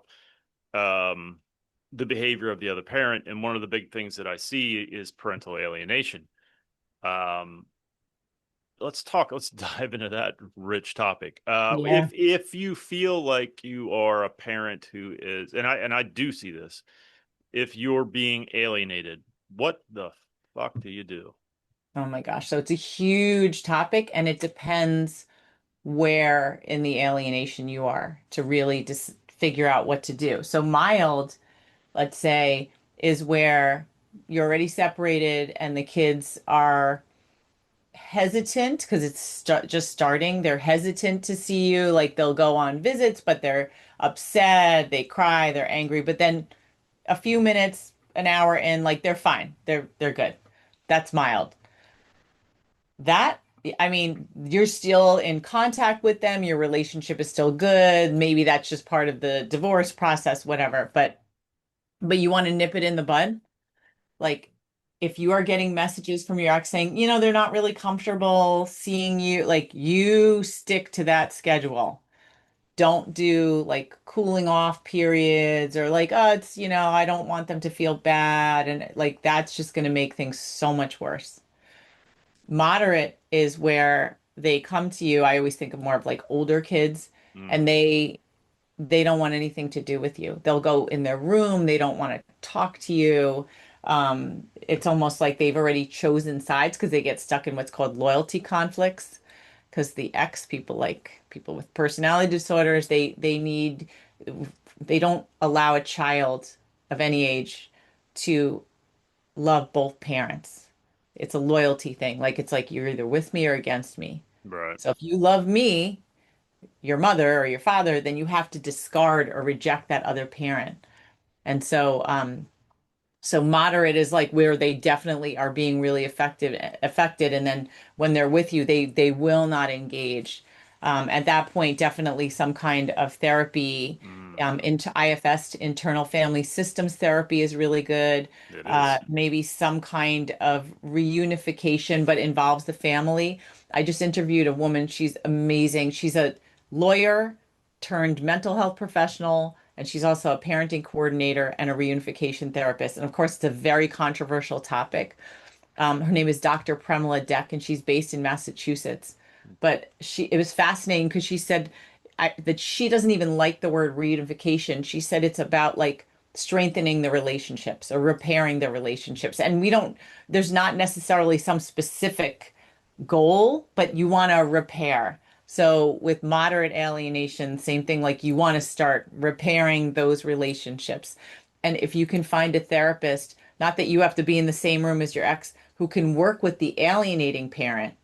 S1: um, the behavior of the other parent. And one of the big things that I see is parental alienation. Um, let's dive into that rich topic.
S2: Yeah.
S1: If you feel like you are a parent who is, and I do see this, if you're being alienated, what the fuck do you do?
S2: Oh my gosh. So it's a huge topic, and it depends where in the alienation you are to really just figure out what to do. So mild, let's say, is where you're already separated and the kids are hesitant because it's just starting. They're hesitant to see you. Like they'll go on visits, but they're upset, they cry, they're angry. But then a few minutes, an hour in, like they're fine. They're good. That's mild. That, I mean, you're still in contact with them, your relationship is still good. Maybe that's just part of the divorce process, whatever. But you want to nip it in the bud. Like if you are getting messages from your ex saying, they're not really comfortable seeing you, like you stick to that schedule. Don't do like cooling off periods or like, oh, it's, I don't want them to feel bad. And like that's just going to make things so much worse. Moderate is where they come to you. I always think of more of like older kids and
S1: Mm,
S2: they don't want anything to do with you. They'll go in their room, they don't want to talk to you. It's almost like they've already chosen sides because they get stuck in what's called loyalty conflicts. Because the ex people, like people with personality disorders, they don't allow a child of any age to love both parents. It's a loyalty thing. Like it's like you're either with me or against me.
S1: right.
S2: So if you love me, your mother or your father, then you have to discard or reject that other parent. And so moderate is like where they definitely are being really affected, and then when they're with you, they will not engage. At that point, definitely some kind of therapy.
S1: Hmm.
S2: Into IFS, internal family systems therapy is really good.
S1: It is.
S2: Maybe some kind of reunification, but involves the family. I just interviewed a woman. She's amazing. She's a lawyer turned mental health professional, and she's also a parenting coordinator and a reunification therapist. And of course, it's a very controversial topic. Her name is Dr. Premila Deck, and she's based in Massachusetts. But it was fascinating because she said that she doesn't even like the word reunification. She said it's about like strengthening the relationships or repairing the relationships. And there's not necessarily some specific goal, but you want to repair. So with moderate alienation, same thing, like you want to start repairing those relationships. And if you can find a therapist, not that you have to be in the same room as your ex, who can work with the alienating parent,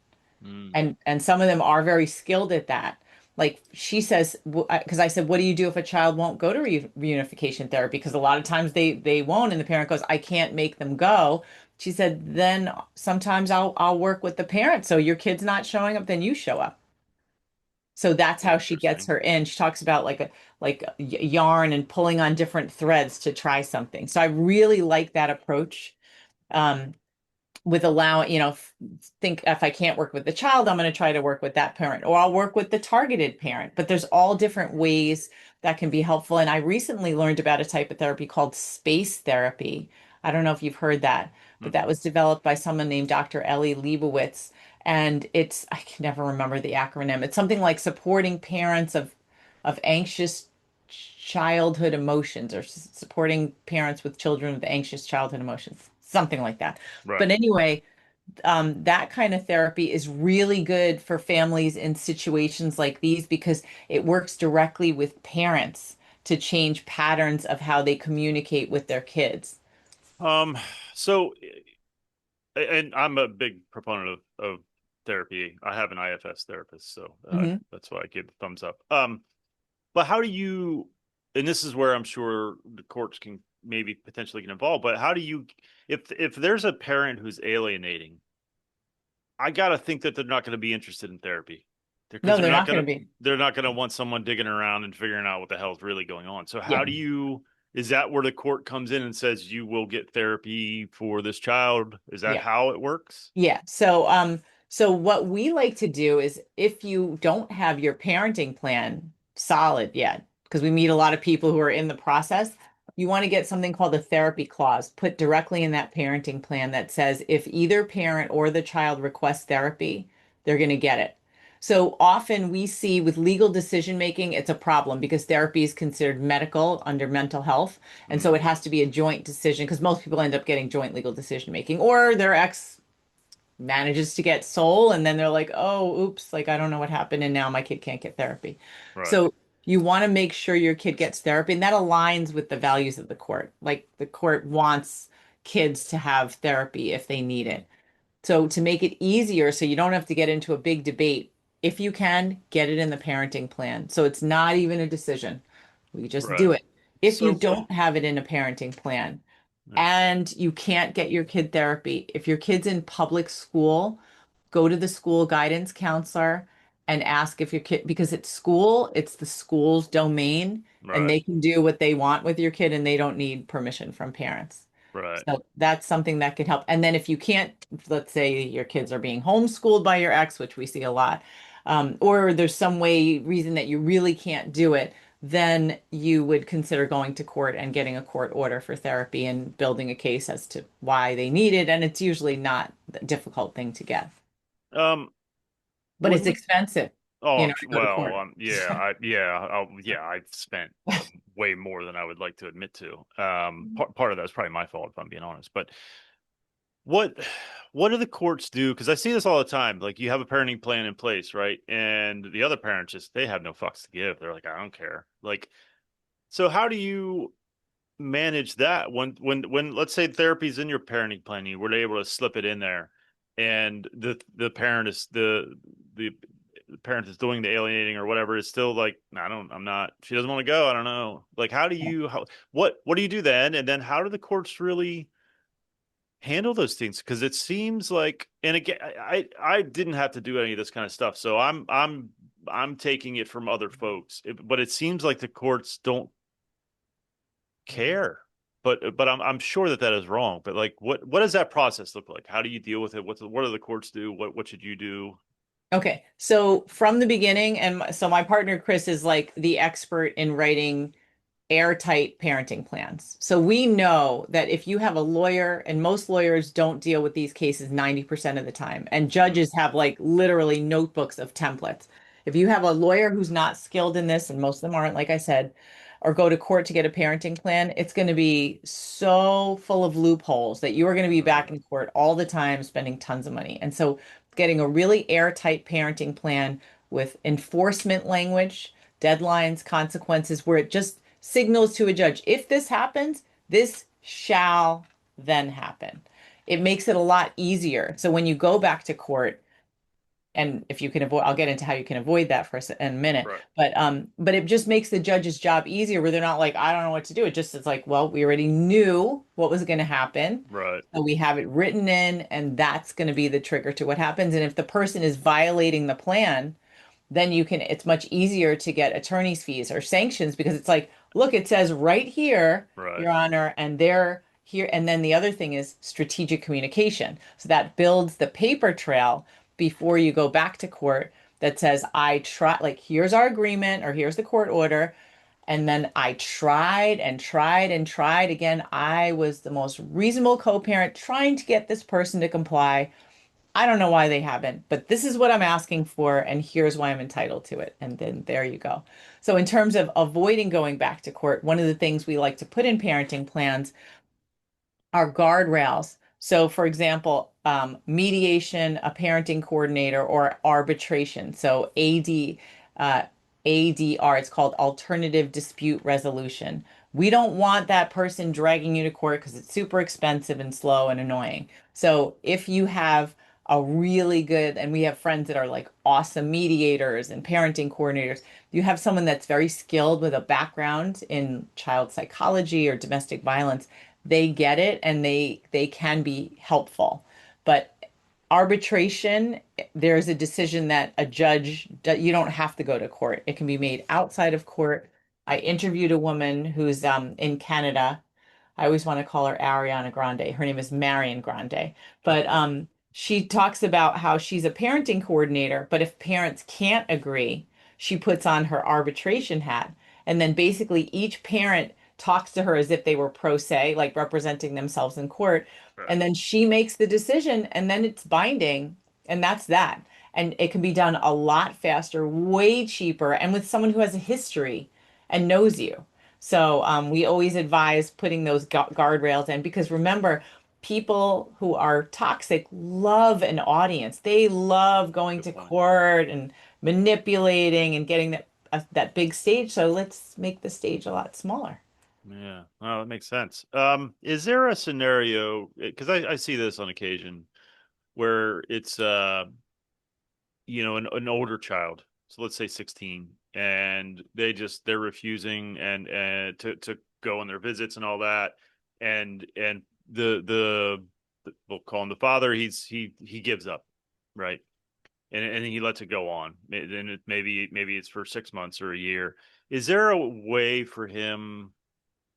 S1: Mm,
S2: and some of them are very skilled at that. Like she says, because I said, what do you do if a child won't go to reunification therapy? Because a lot of times they won't, and the parent goes, I can't make them go. She said, then sometimes I'll work with the parent. So your kid's not showing up, then you show up. So that's how she gets
S1: interesting.
S2: her in. She talks about like a yarn and pulling on different threads to try something. So I really like that approach. Um, with allowing, think if I can't work with the child, I'm going to try to work with that parent, or I'll work with the targeted parent. But there's all different ways that can be helpful. And I recently learned about a type of therapy called space therapy. I don't know if you've heard that, but that
S1: Mm-mm.
S2: was developed by someone named Dr. Ellie Leibovitz. And I can never remember the acronym. It's something like supporting parents of anxious childhood emotions, or supporting parents with children with anxious childhood emotions, something like that.
S1: Right.
S2: But anyway, that kind of therapy is really good for families in situations like these because it works directly with parents to change patterns of how they communicate with their kids.
S1: Um, so, and I'm a big proponent of therapy. I have an IFS therapist, so
S2: Hmm.
S1: that's why I give the thumbs up. But how do you, and this is where I'm sure the courts can maybe potentially get involved, but how do you, if there's a parent who's alienating, I gotta think that they're not going to be interested in therapy because
S2: No, they're not going to be.
S1: they're not gonna want someone digging around and figuring out what the hell is really going on. So
S2: Yeah.
S1: how do you, is that where the court comes in and says you will get therapy for this child? Is that
S2: Yeah.
S1: how it works?
S2: Yeah. So what we like to do is if you don't have your parenting plan solid yet, because we meet a lot of people who are in the process, you want to get something called a therapy clause put directly in that parenting plan that says if either parent or the child requests therapy, they're going to get it. So often we see with legal decision making, it's a problem because therapy is considered medical under mental health. And so
S1: Mm,
S2: it has to be a joint decision because most people end up getting joint legal decision making, or their ex manages to get soul and then they're like, oh, oops, like I don't know what happened and now my kid can't get therapy.
S1: right.
S2: So you want to make sure your kid gets therapy, and that aligns with the values of the court. Like the court wants kids to have therapy if they need it. So to make it easier, so you don't have to get into a big debate, if you can, get it in the parenting plan. So it's not even a decision. We just
S1: Right.
S2: do it. If you
S1: So,
S2: don't have it in a parenting plan
S1: yeah.
S2: and you can't get your kid therapy, if your kid's in public school, go to the school guidance counselor and ask if your kid, because it's school, it's the school's domain, and
S1: Right.
S2: they can do what they want with your kid and they don't need permission from parents.
S1: Right.
S2: So that's something that could help. And then if you can't, let's say your kids are being homeschooled by your ex, which we see a lot, or there's some way, reason that you really can't do it, then you would consider going to court and getting a court order for therapy and building a case as to why they need it. And it's usually not a difficult thing to get,
S1: Um,
S2: but
S1: when
S2: it's
S1: we
S2: expensive,
S1: Oh,
S2: you know, to go to
S1: well,
S2: court.
S1: yeah, I've spent way more than I would like to admit to. Part of that's probably my fault if I'm being honest. But what what do the courts do? Because I see this all the time. Like you have a parenting plan in place, right? And the other parents just they have no fucks to give. They're like, I don't care. Like, so how do you manage that when let's say therapy's in your parenting plan, you were able to slip it in there, and the parent is the parent that's doing the alienating or whatever is still like, I'm not, she doesn't want to go. I don't know. Like, what do you do then? And then how do the courts really handle those things? Because it seems like, and again, I didn't have to do any of this kind of stuff, so I'm taking it from other folks. But it seems like the courts don't care. But I'm sure that is wrong. But like, what does that process look like? How do you deal with it? What do the courts do? What should you do?
S2: Okay, so from the beginning, and so my partner Chris is like the expert in writing airtight parenting plans. So we know that if you have a lawyer, and most lawyers don't deal with these cases 90% of the time, and
S1: Mm,
S2: judges have like literally notebooks of templates. If you have a lawyer who's not skilled in this, and most of them aren't, like I said, or go to court to get a parenting plan, it's going to be so full of loopholes that you are going to be back
S1: mm,
S2: in court all the time spending tons of money. And so getting a really airtight parenting plan with enforcement language, deadlines, consequences, where it just signals to a judge, if this happens, this shall then happen. It makes it a lot easier. So when you go back to court, and if you can avoid, I'll get into how you can avoid that for in a minute.
S1: right,
S2: But it just makes the judge's job easier, where they're not like, I don't know what to do. It just is like, well, we already knew what was going to happen.
S1: right,
S2: So we have it written in, and that's going to be the trigger to what happens. And if the person is violating the plan, then it's much easier to get attorney's fees or sanctions, because it's like, look, it says right here,
S1: right,
S2: Your Honor, and they're here. And then the other thing is strategic communication. So that builds the paper trail before you go back to court, that says, I try, like, here's our agreement, or here's the court order. And then I tried and tried and tried again. I was the most reasonable co-parent trying to get this person to comply. I don't know why they haven't, but this is what I'm asking for, and here's why I'm entitled to it. And then there you go. So, in terms of avoiding going back to court, one of the things we like to put in parenting plans are guardrails. So, for example, mediation, a parenting coordinator, or arbitration. So, ADR, it's called alternative dispute resolution. We don't want that person dragging you to court because it's super expensive and slow and annoying. So, if you have a really good, and we have friends that are like awesome mediators and parenting coordinators, you have someone that's very skilled with a background in child psychology or domestic violence, they get it, and they can be helpful. But arbitration, there's a decision that a judge, you don't have to go to court. It can be made outside of court. I interviewed a woman who's in Canada. I always want to call her Ariana Grande. Her name is Marion Grande. But she talks about how she's a parenting coordinator, but if parents can't agree, she puts on her arbitration hat. And then basically each parent talks to her as if they were pro se, like representing themselves in court.
S1: right.
S2: And then she makes the decision, and then it's binding. And that's that. And it can be done a lot faster, way cheaper, and with someone who has a history and knows you. So we always advise putting those guardrails in, because remember, people who are toxic love an audience. They love going
S1: Good
S2: to
S1: point.
S2: court and manipulating and getting that big stage. So let's make the stage a lot smaller.
S1: Yeah, that makes sense. Is there a scenario? Because I see this on occasion where it's an older child, so let's say 16, and they're refusing and to go on their visits and all that, and we'll call him the father, he gives up, right? And he lets it go on. And maybe it's for 6 months or a year. Is there a way for him?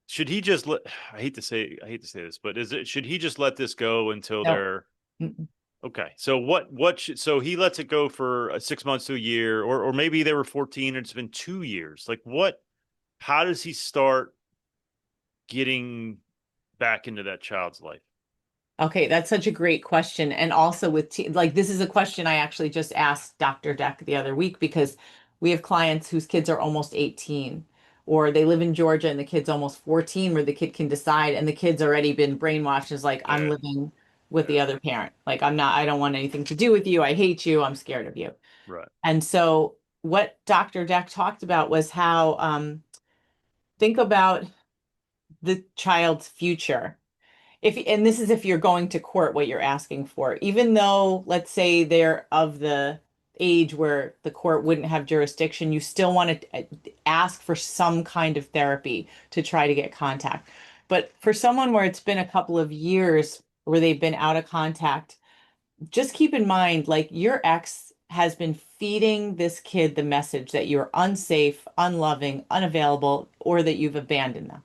S1: Should he just let? I hate to say this, but should he just let this go until
S2: No.
S1: they're
S2: Mm-mm.
S1: okay? So what should so he lets it go for 6 months to a year, or maybe they were 14 and it's been 2 years. Like what? How does he start getting back into that child's life?
S2: Okay, that's such a great question. And also with like this is a question I actually just asked Dr. Deck the other week because we have clients whose kids are almost 18 or they live in Georgia and the kid's almost 14 where the kid can decide and the kid's already been brainwashed as like I'm
S1: Yeah,
S2: living with the
S1: yeah,
S2: other parent. Like I don't want anything to do with you. I hate you. I'm scared of you.
S1: right,
S2: And so what Dr. Deck talked about was how think about the child's future if and this is if you're going to court what you're asking for even though let's say they're of the age where the court wouldn't have jurisdiction you still want to ask for some kind of therapy to try to get contact but for someone where it's been a couple of years where they've been out of contact just keep in mind like your ex has been feeding this kid the message that you're unsafe unloving unavailable or that you've abandoned them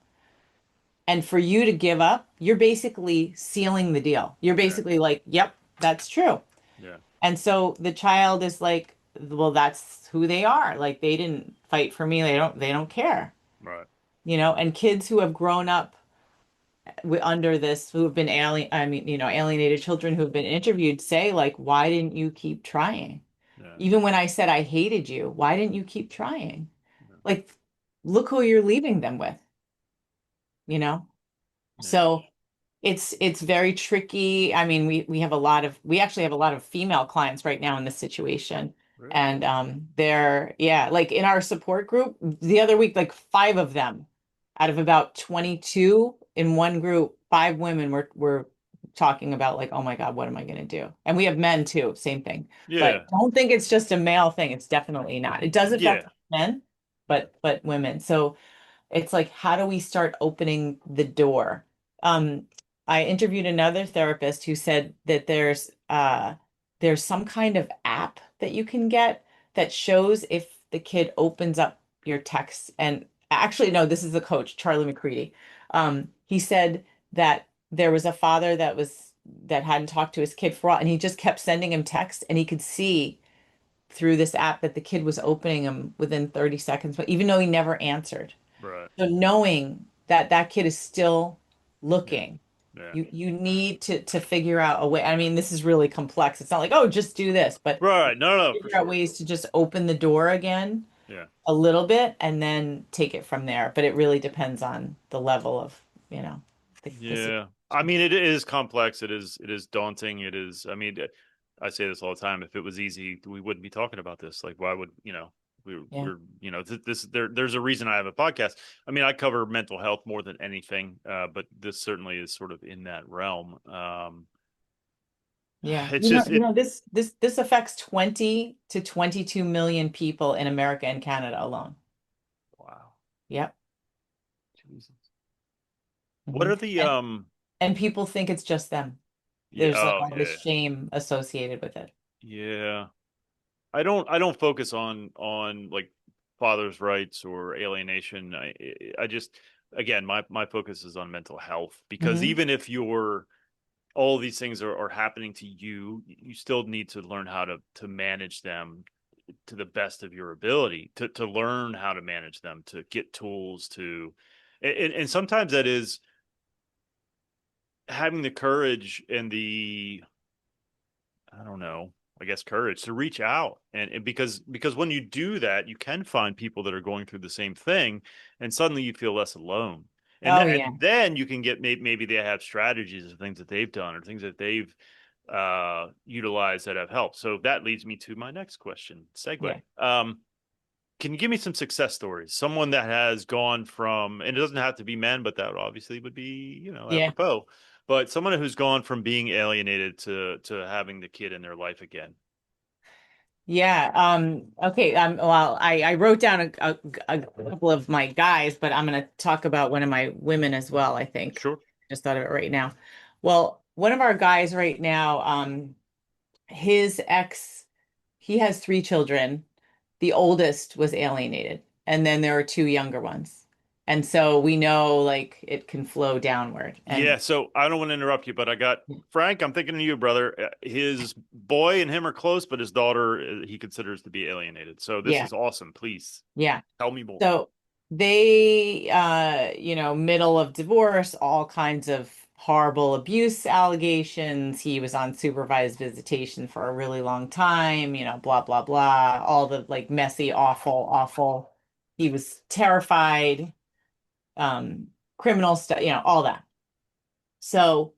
S2: and for you to give up, you're basically sealing the deal. You're
S1: yeah,
S2: basically like, yep, that's true.
S1: yeah,
S2: And so the child is like, well, that's who they are. Like they didn't fight for me. They don't care.
S1: right,
S2: And kids who have grown up under this, who have been alienated children who have been interviewed say like, why didn't you keep trying?
S1: yeah,
S2: Even when I said I hated you, why didn't you keep trying?
S1: yeah,
S2: Like, look who you're leaving them with, you know?
S1: yeah.
S2: So it's very tricky. I mean, we actually have a lot of female clients right now in this situation.
S1: Really?
S2: And they're yeah, like in our support group the other week, like five of them out of about 22 in one group, five women were talking about like, oh my God, what am I gonna do? And we have men too, same thing. But
S1: Yeah,
S2: don't think it's just a male thing. It's definitely not. It does affect
S1: yeah,
S2: men,
S1: yeah,
S2: but women. So it's like, how do we start opening the door? Um, I interviewed another therapist who said that there's some kind of app that you can get that shows if the kid opens up your texts. And actually, no, this is the coach, Charlie McCready. He said that there was a father that hadn't talked to his kid for a while, and he just kept sending him texts, and he could see through this app that the kid was opening them within 30 seconds, but even though he never answered.
S1: right,
S2: So knowing that that kid is still
S1: yeah,
S2: looking,
S1: yeah.
S2: you need to figure out a way. I mean, this is really complex. It's not like, oh, just do this, but
S1: Right. No, no, no, for
S2: figure out
S1: sure.
S2: ways to just open the door again
S1: Yeah.
S2: a little bit and then take it from there. But it really depends on the level of, you know, the
S1: Yeah. I
S2: situation.
S1: mean, it is complex. It is daunting. I mean, I say this all the time. If it was easy, we wouldn't be talking about this. Like, why would,
S2: Yeah.
S1: there's a reason I have a podcast. I mean, I cover mental health more than anything, but this certainly is sort of in that realm.
S2: Yeah.
S1: It's just,
S2: This affects 20 to 22 million people in America and Canada alone.
S1: wow.
S2: Yep.
S1: Jesus. What
S2: hmm
S1: are the,
S2: And people think it's just them.
S1: yeah,
S2: There's like
S1: oh,
S2: all this
S1: yeah.
S2: shame associated with it.
S1: Yeah. I don't focus on like father's rights or alienation. I just again my focus is on mental health because
S2: hmm
S1: even if you're all these things are happening to you, you still need to learn how to manage them to the best of your ability, to learn how to manage them, to get tools to and sometimes that is having the courage and the I don't know, I guess courage to reach out and because when you do that, you can find people that are going through the same thing, and suddenly you feel less alone.
S2: Oh yeah.
S1: And then you can get maybe they have strategies or things that they've done or things that they've utilized that have helped. So that leads me to my next question.
S2: Yeah.
S1: Segue. can you give me some success stories? Someone that has gone from, and it doesn't have to be men, but that obviously would be,
S2: Yeah.
S1: apropos. But someone who's gone from being alienated to having the kid in their life again.
S2: Yeah. Okay. Well, I wrote down a couple of my guys, but I'm going to talk about one of my women as well, I think.
S1: Sure.
S2: Just thought of it right now. Well, one of our guys right now, his ex, he has three children. The oldest was alienated, and then there are two younger ones. And so we know like it can flow downward.
S1: Yeah,
S2: And
S1: so I don't want to interrupt you, but I got Frank. I'm thinking of you, brother. His boy and him are close, but his daughter he considers to be alienated. So this
S2: yeah,
S1: is awesome. Please
S2: yeah.
S1: tell me more.
S2: So they, middle of divorce, all kinds of horrible abuse allegations. He was on supervised visitation for a really long time, blah, blah, blah. All the like messy, awful, awful. He was terrified, criminal stuff, all that. So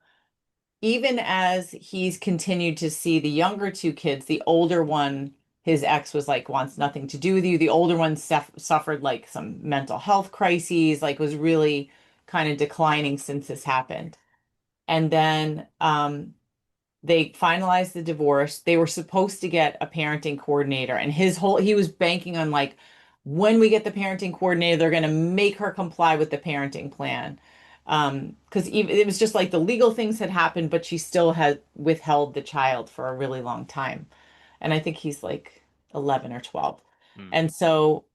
S2: even as he's continued to see the younger two kids, the older one, his ex was like, wants nothing to do with you. The older one suffered like some mental health crises, like was really kind of declining since this happened. And then they finalized the divorce. They were supposed to get a parenting coordinator, and he was banking on like, when we get the parenting coordinator, they're going to make her comply with the parenting plan. Because even it was just like the legal things had happened, but she still had withheld the child for a really long time. And I think he's like 11 or 12.
S1: Hmm.
S2: And so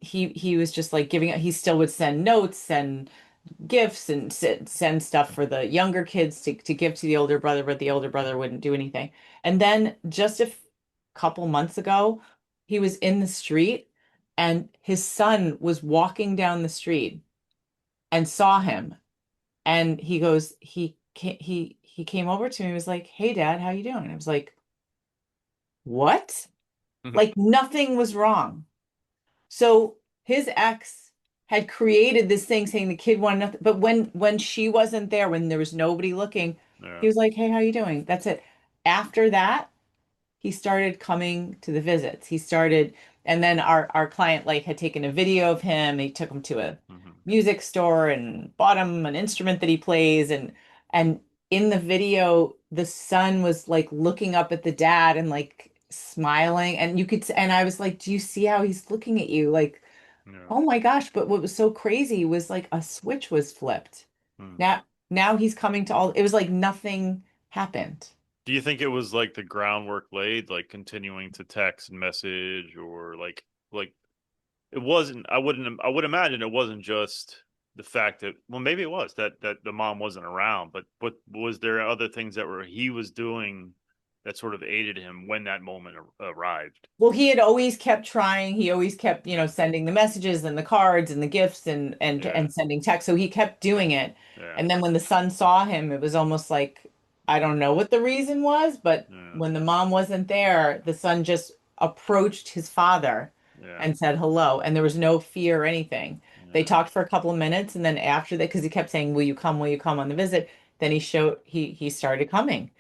S2: he was just like he still would send notes and gifts and send stuff for the younger kids to give to the older brother, but the older brother wouldn't do anything. And then just a couple months ago, he was in the street and his son was walking down the street and saw him. And he goes, he came over to me and was like, "Hey Dad, how you doing?" And I was like, "What?" Like nothing was wrong. So his ex had created this thing saying the kid wanted nothing, but when she wasn't there, when there was nobody looking,
S1: Yeah.
S2: he was like, "Hey, how you doing?" That's it. After that, he started coming to the visits. He started, and then our client like had taken a video of him. He took him to a
S1: Hmm.
S2: music store and bought him an instrument that he plays, and in the video, the son was like looking up at the dad and like smiling, and and I was like, "Do you see how he's looking at you?" Like,
S1: Yeah.
S2: oh my gosh, but what was so crazy was like a switch was flipped.
S1: Hmm.
S2: Now he's coming to all, it was like nothing happened.
S1: Do you think it was like the groundwork laid, like continuing to text and message, or like it wasn't? I would imagine it wasn't just the fact that, well, maybe it was that the mom wasn't around, but was there other things that were he was doing that sort of aided him when that moment arrived?
S2: Well, he had always kept trying. He always kept, sending the messages and the cards and the gifts
S1: Yeah,
S2: and sending texts. So he kept doing it.
S1: yeah,
S2: And then when the son saw him, it was almost like I don't know what the reason was, but
S1: yeah,
S2: when the mom wasn't there, the son just approached his father
S1: yeah,
S2: and said hello, and there was no fear or anything. They
S1: yeah.
S2: talked for a couple of minutes, and then after that, because he kept saying, "Will you come? Will you come on the visit?" Then he started coming.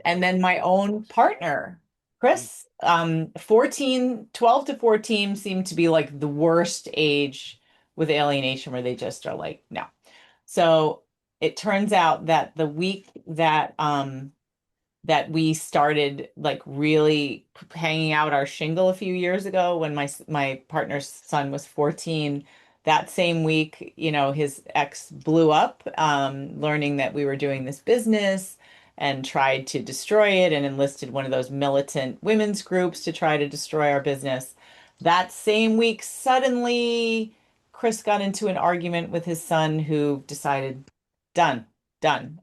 S2: And then my own partner,
S1: Hmm.
S2: Chris, 12 to 14 seemed to be like the worst age with alienation where they just are like, no. So it turns out that the week that we started like really hanging out our shingle a few years ago when my partner's son was 14, that same week, his ex blew up, learning that we were doing this business and tried to destroy it and enlisted one of those militant women's groups to try to destroy our business. That same week, suddenly Chris got into an argument with his son who decided, done, done.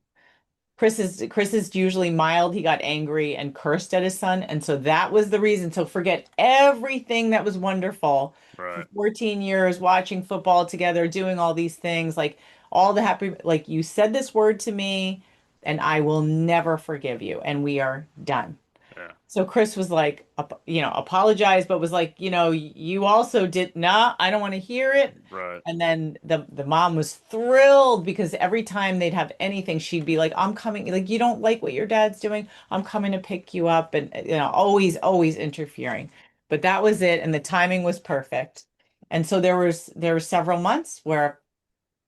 S2: Chris is usually mild. He got angry and cursed at his son, and so that was the reason. So forget everything that was wonderful for
S1: Right.
S2: 14 years watching football together, doing all these things, like all the happy, like you said this word to me, and I will never forgive you, and we are done.
S1: Yeah.
S2: So Chris was like, apologized, but was like, you also did not, I don't want to hear it.
S1: Right.
S2: And then the mom was thrilled because every time they'd have anything, she'd be like, I'm coming, like, you don't like what your dad's doing. I'm coming to pick you up. And, always, always interfering. but that was it, and the timing was perfect. And so there were several months where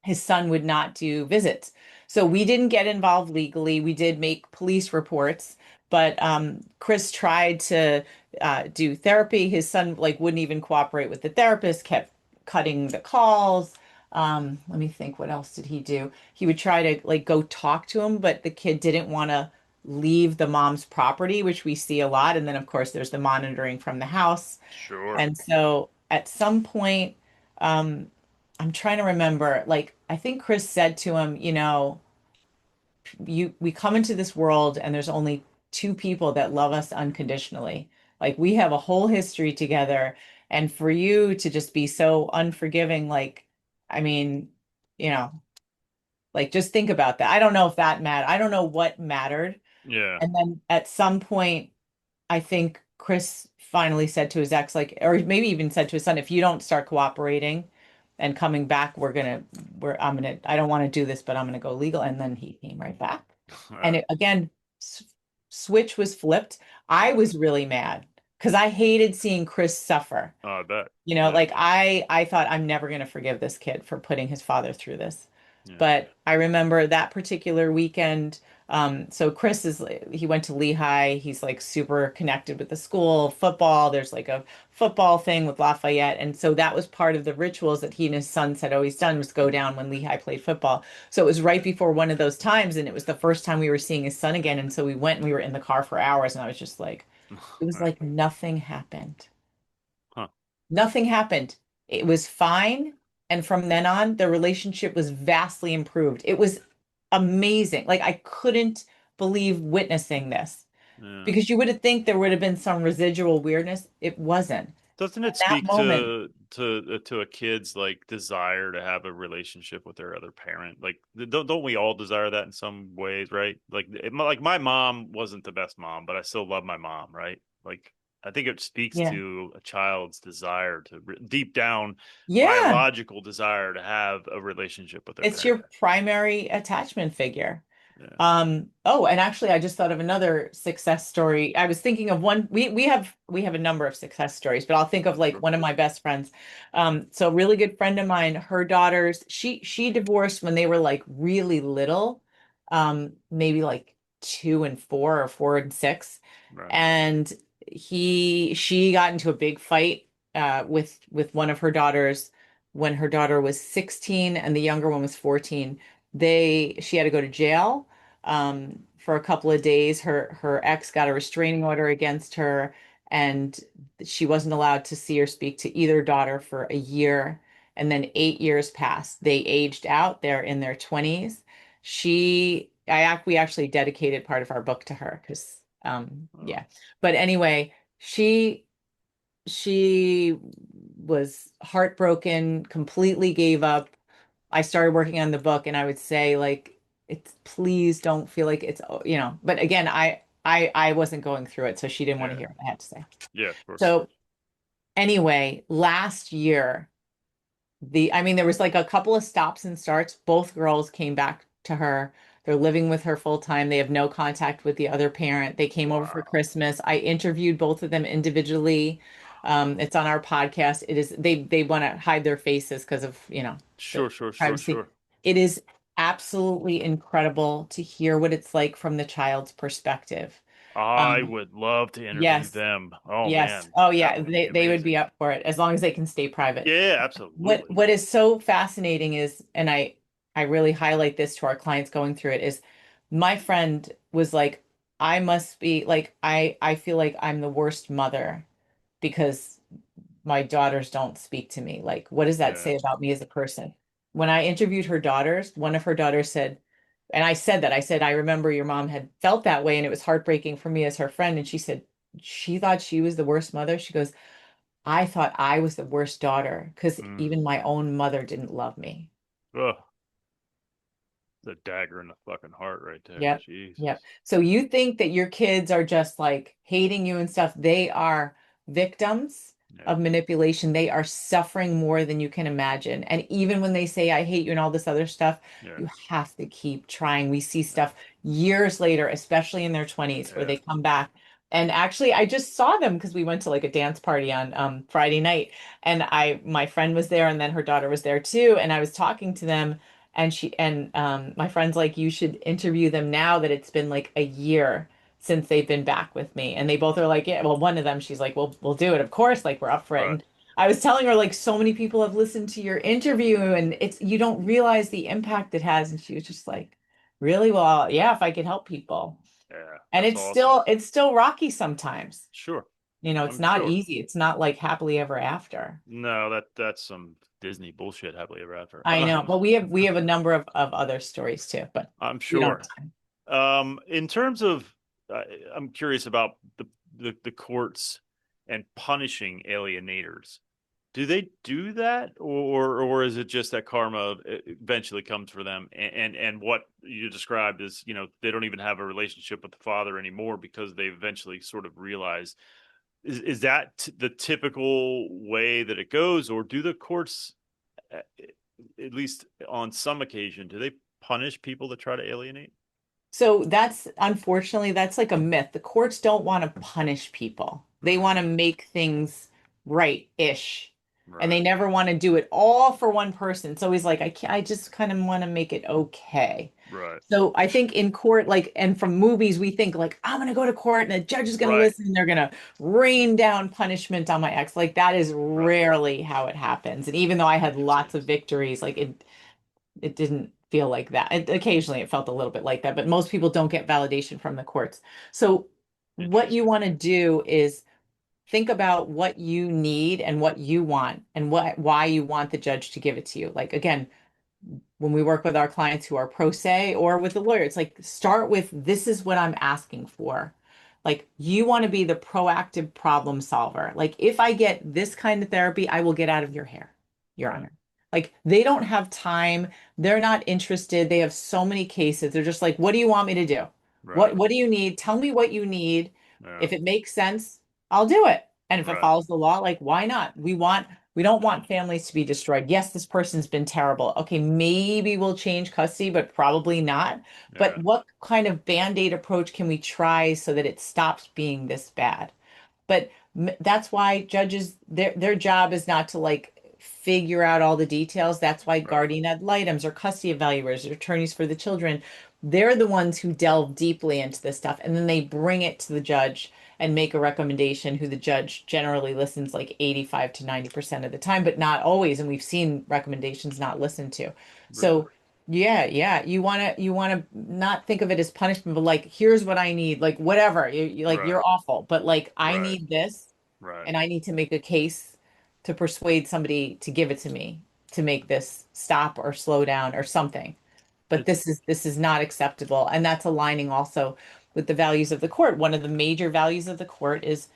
S2: his son would not do visits. So we didn't get involved legally. We did make police reports, but Chris tried to do therapy. His son like wouldn't even cooperate with the therapist, kept cutting the calls. Let me think, what else did he do? He would try to like go talk to him, but the kid didn't want to leave the mom's property, which we see a lot. And then of course there's the monitoring from the house.
S1: Sure.
S2: And so at some point, um, I'm trying to remember, like, I think Chris said to him, we come into this world and there's only two people that love us unconditionally. Like, we have a whole history together. And for you to just be so unforgiving, like, I mean, you know, like, just think about that. I don't know if that mattered. I don't know what mattered.
S1: Yeah.
S2: And then at some point, I think Chris finally said to his ex, like, or maybe even said to his son, if you don't start cooperating and coming back, I don't want to do this, but I'm gonna go legal. And then he came right back. And
S1: Uh,
S2: it, again, switch was flipped. I
S1: yeah.
S2: was really mad because I hated seeing Chris suffer.
S1: Oh, I bet. Yeah.
S2: Like I thought I'm never going to forgive this kid for putting his father through this.
S1: Yeah.
S2: But I remember that particular weekend. So Chris he went to Lehigh. He's like super connected with the school, football. There's like a football thing with Lafayette. And so that was part of the rituals that he and his sons had always done was go down when Lehigh played football. So it was right before one of those times, and it was the first time we were seeing his son again. And so we went and we were in the car for hours, and I was just like, it was
S1: Yeah.
S2: like nothing happened.
S1: Huh.
S2: Nothing happened. It was fine. And from then on, the relationship was vastly improved. It was amazing. Like I couldn't believe witnessing this
S1: Yeah.
S2: because you would have think there would have been some residual weirdness. It wasn't.
S1: Doesn't
S2: In
S1: it
S2: that
S1: speak
S2: moment,
S1: to a kid's like desire to have a relationship with their other parent? Like, don't we all desire that in some ways, right? Like my mom wasn't the best mom, but I still love my mom, right? Like, I think it speaks
S2: yeah.
S1: to a child's desire to deep down
S2: Yeah.
S1: biological desire to have a relationship with their
S2: It's
S1: parent.
S2: your primary attachment figure.
S1: Yeah.
S2: Oh, and actually I just thought of another success story. I was thinking of one. We have a number of success stories, but I'll think of like
S1: Sure.
S2: one of my best friends. So a really good friend of mine, her daughters, she divorced when they were like really little, maybe like 2 and 4 or 4 and 6.
S1: Right.
S2: And she got into a big fight with one of her daughters when her daughter was 16 and the younger one was 14. She had to go to jail for a couple of days. Her ex got a restraining order against her, and she wasn't allowed to see or speak to either daughter for a year. And then 8 years passed. They aged out. They're in their 20s. We actually dedicated part of our book to her because,
S1: Oh,
S2: yeah. But anyway, she was heartbroken, completely gave up. I started working on the book and I would say like it's please don't feel like but again, I wasn't going through it, so she didn't want to
S1: yeah.
S2: hear what I had to say.
S1: Yeah, of course.
S2: So anyway, last year I mean, there was like a couple of stops and starts. Both girls came back to her. They're living with her full time. They have no contact with the other parent. They came over for
S1: Wow.
S2: Christmas. I interviewed both of them individually. It's on our podcast. They want to hide their faces because of, the
S1: Sure, sure, sure,
S2: privacy.
S1: sure.
S2: It is absolutely incredible to hear what it's like from the child's perspective.
S1: I
S2: Um,
S1: would love to interview
S2: yes,
S1: them. Oh
S2: yes.
S1: man,
S2: Oh
S1: that
S2: yeah,
S1: would be
S2: they would be
S1: amazing.
S2: up for it as long as they can stay private.
S1: Yeah,
S2: What
S1: absolutely.
S2: what is so fascinating is, and I really highlight this to our clients going through it, is my friend was like, I must be like, I feel like I'm the worst mother because my daughters don't speak to me. Like, what does that
S1: Yeah.
S2: say about me as a person? When I interviewed her daughters, one of her daughters said, and I said that, I said, I remember your mom had felt that way and it was heartbreaking for me as her friend. And she said, she thought she was the worst mother. She goes, I thought I was the worst daughter because
S1: Mm.
S2: even my own mother didn't love me.
S1: Ugh, the dagger in the fucking heart right there.
S2: Yep. Yep.
S1: Jesus.
S2: So you think that your kids are just like hating you and stuff. They are victims
S1: Yeah.
S2: of manipulation. They are suffering more than you can imagine. And even when they say, I hate you and all this other stuff,
S1: Yeah.
S2: you have to keep trying. We see
S1: Yeah.
S2: stuff years later, especially in their 20s, where
S1: Yeah.
S2: they come back. And actually, I just saw them because we went to like a dance party on Friday night, and my friend was there, and then her daughter was there too, and I was talking to them, and my friend's like, you should interview them now that it's been like a year since they've been back with me, and they both are like, yeah. Well, one of them, she's like, well, we'll do it, of course, like we're up for it,
S1: Right.
S2: and I was telling her like so many people have listened to your interview, and it's you don't realize the impact it has, and she was just like, really? Well, yeah, if I could help people.
S1: Yeah,
S2: And
S1: that's awesome.
S2: it's still rocky sometimes.
S1: Sure.
S2: You know, it's
S1: I'm
S2: not
S1: sure.
S2: easy. It's not like happily ever after.
S1: No, that's some Disney bullshit happily ever after.
S2: I know, but we have a number of other stories too, but
S1: I'm
S2: we don't
S1: sure.
S2: have time.
S1: In terms of, I'm curious about the courts and punishing alienators. Do they do that, or is it just that karma eventually comes for them? And what you described is, they don't even have a relationship with the father anymore because they eventually sort of realize. Is that the typical way that it goes, or do the courts, uh, at least on some occasion, do they punish people that try to alienate?
S2: So that's unfortunately that's like a myth. The courts don't want to punish people. They want to
S1: Mm,
S2: make things right-ish. And they
S1: right,
S2: never want to do it all for one person. It's always like I just kind of want to make it okay.
S1: right,
S2: So I think in court, like, and from movies, we think like, I'm gonna go to court and the judge is gonna
S1: right.
S2: listen and they're gonna rain down punishment on my ex. Like that is
S1: Right.
S2: rarely how it happens. And even though I had lots of
S1: Interesting.
S2: victories, like it didn't feel like that. Occasionally it felt a little bit like that, but most people don't get validation from the courts. So what you
S1: Interesting.
S2: want to do is think about what you need and what you want and why you want the judge to give it to you. Like again, when we work with our clients who are pro se or with the lawyer, it's like start with this is what I'm asking for. Like you want to be the proactive problem solver. Like if I get this kind of therapy, I will get out of your hair, Your
S1: Right.
S2: Honor. Like they don't have time, they're not interested. They have so many cases. They're just like, what do you want me to do?
S1: Right.
S2: What do you need? Tell me what you need.
S1: Yeah.
S2: If it makes sense, I'll do it. And if it
S1: Right.
S2: follows the law, like why not? We don't want families to be destroyed. Yes, this person's been terrible. Okay, maybe we'll change custody, but probably not. But
S1: Yeah.
S2: what kind of band-aid approach can we try so that it stops being this bad? But that's why judges, their job is not to like figure out all the details. That's why
S1: Right.
S2: guardian ad litems or custody evaluators or attorneys for the children, they're the ones who delve deeply into this stuff. And then they bring it to the judge and make a recommendation who the judge generally listens like 85 to 90% of the time, but not always. And we've seen recommendations not listened to.
S1: Really?
S2: So yeah. You wanna not think of it as punishment, but like, here's what I need, like whatever. Like
S1: Right.
S2: you're awful, but like I
S1: Right.
S2: need this,
S1: Right.
S2: and I need to make a case to persuade somebody to give it to me to make this stop or slow down or something. But
S1: It's
S2: this is not acceptable. And that's aligning also with the values of the court. One of the major values of the court is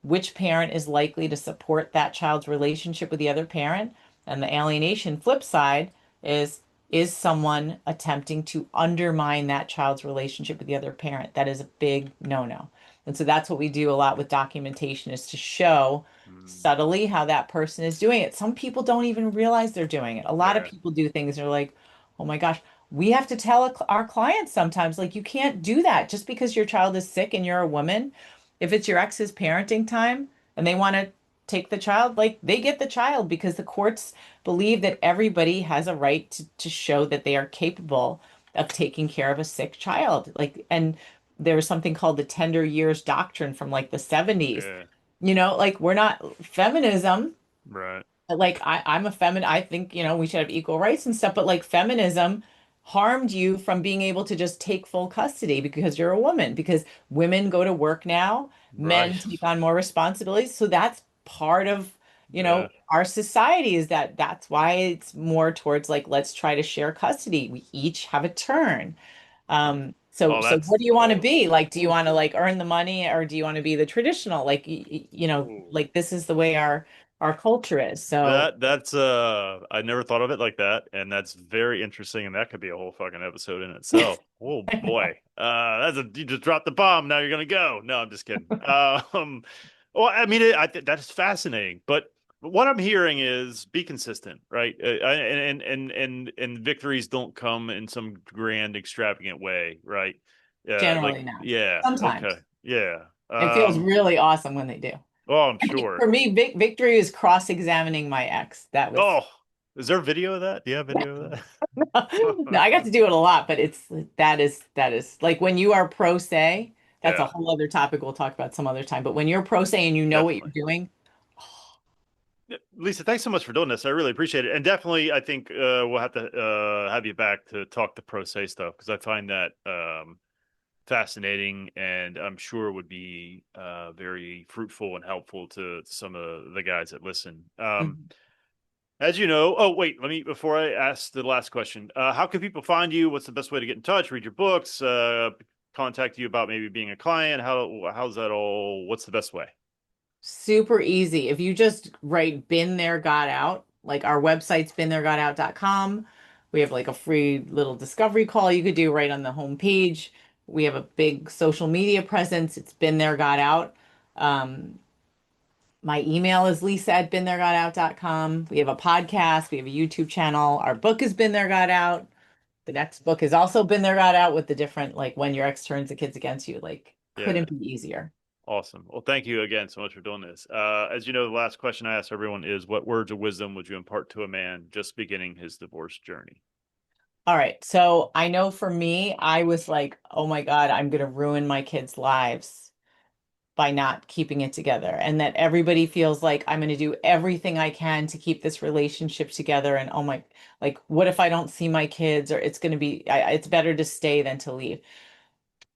S2: which parent is likely to support that child's relationship with the other parent. And the alienation flip side is someone attempting to undermine that child's relationship with the other parent. That is a big no-no. And so that's what we do a lot with documentation is to show
S1: mm,
S2: subtly how that person is doing it. Some people don't even realize they're doing it. A lot of
S1: yeah.
S2: people do things, they're like, oh my gosh, we have to tell our clients sometimes, like, you can't do that just because your child is sick and you're a woman. If it's your ex's parenting time and they want to take the child, like they get the child because the courts believe that everybody has a right to show that they are capable of taking care of a sick child. Like, and there's something called the tender years doctrine from like the 70s.
S1: Yeah.
S2: Like we're not feminism,
S1: Right.
S2: like I'm a feminine. I think, we should have equal rights and stuff, but like feminism harmed you from being able to just take full custody because you're a woman, because women go to work now,
S1: Right.
S2: men take on more responsibilities. So that's part of,
S1: Yeah.
S2: our society is that's why it's more towards like, let's try to share custody. We each have a turn. So
S1: Oh,
S2: so
S1: that's
S2: what do you want to
S1: oh.
S2: be? Like, do you
S1: Ooh.
S2: want to like earn the money or do you want to be the traditional? Like,
S1: Ooh.
S2: like this is the way our culture is. So
S1: That's I never thought of it like that, and that's very interesting, and that could be a whole fucking episode in itself. Oh
S2: I
S1: boy.
S2: know.
S1: You just dropped the bomb, now you're gonna go. No, I'm just kidding. Well, I mean that's fascinating, but what I'm hearing is be consistent, right? And victories don't come in some grand extravagant way, right? Like
S2: Generally not.
S1: yeah, okay.
S2: Sometimes.
S1: Yeah.
S2: It feels really awesome when they do.
S1: Oh, I'm
S2: For
S1: sure.
S2: me, victory is cross-examining my ex. That was
S1: Oh, is there video of that? Do you have video of
S2: no,
S1: that?
S2: I got to do it a lot, but that is like when you are pro se, that's a
S1: Yeah,
S2: whole other topic we'll talk about some other time. But when you're pro se and you know what
S1: definitely.
S2: you're doing,
S1: Yeah, Lisa, thanks so much for doing this. I really appreciate it. And definitely, I think we'll have to have you back to talk the pro se stuff because I find that fascinating and I'm sure would be very fruitful and helpful to some of the guys that listen.
S2: Mhm.
S1: As you know, oh, wait, before I ask the last question, how can people find you? What's the best way to get in touch, read your books, contact you about maybe being a client? How's that all? What's the best way?
S2: Super easy. If you just write been there, got out, like our website's beentheregotout.com. We have like a free little discovery call you could do right on the home page. We have a big social media presence. It's been there, got out. Um, My email is lisa@beentheregotout.com. We have a podcast. We have a YouTube channel. Our book has been there, got out. The next book has also been there, got out with the different, like when your ex turns the kids against you, like
S1: Yeah.
S2: couldn't be easier.
S1: Awesome. Well, thank you again so much for doing this. As you know, the last question I ask everyone is what words of wisdom would you impart to a man just beginning his divorce journey?
S2: All right. So I know for me, I was like, oh my God, I'm going to ruin my kids' lives by not keeping it together. And that everybody feels like I'm going to do everything I can to keep this relationship together. And oh my, like, what if I don't see my kids? Or it's going to be, it's better to stay than to leave.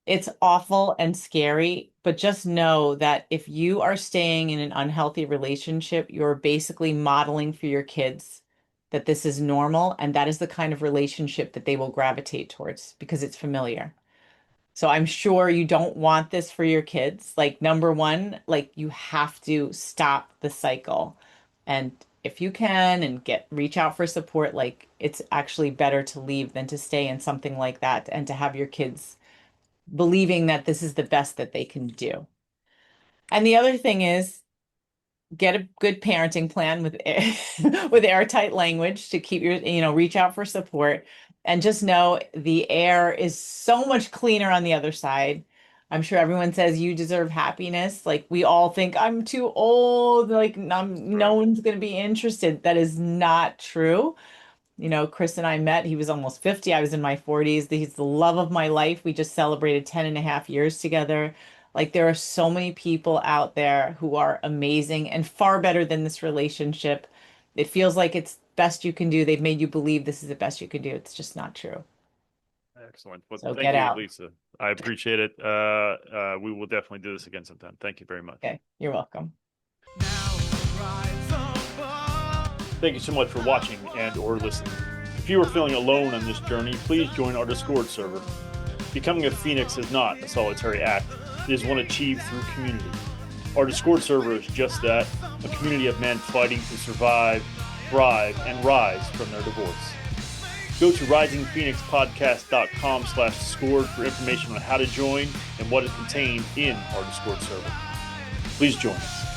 S2: It's awful and scary, but just know that if you are staying in an unhealthy relationship, you're basically modeling for your kids that this is normal and that is the kind of relationship that they will gravitate towards because it's familiar. So I'm sure you don't want this for your kids. Like number one, like you have to stop the cycle. And if you can and get reach out for support, like it's actually better to leave than to stay in something like that and to have your kids believing that this is the best that they can do. And the other thing is get a good parenting plan with with airtight language to keep your, reach out for support and just know the air is so much cleaner on the other side. I'm sure everyone says you deserve happiness. Like we all think I'm too old, like no
S1: Right.
S2: one's going to be interested. That is not true. Chris and I met, he was almost 50. I was in my 40s. He's the love of my life. We just celebrated 10 and a half years together. Like there are so many people out there who are amazing and far better than this relationship. It feels like it's best you can do. They've made you believe this is the best you can do. It's just not true.
S1: Excellent. Well,
S2: So
S1: thank
S2: get
S1: you,
S2: out.
S1: Lisa. I appreciate it. We will definitely do this again sometime. Thank you very much.
S2: Okay, you're welcome.
S1: Thank you so much for watching and or listening. If you are feeling alone on this journey, please join our Discord server. Becoming a phoenix is not a solitary act. It is one achieved through community. Our Discord server is just that, a community of men fighting to survive, thrive, and rise from their divorce. Go to risingphoenixpodcast.com/Discord for information on how to join and what is contained in our Discord server. Please join us.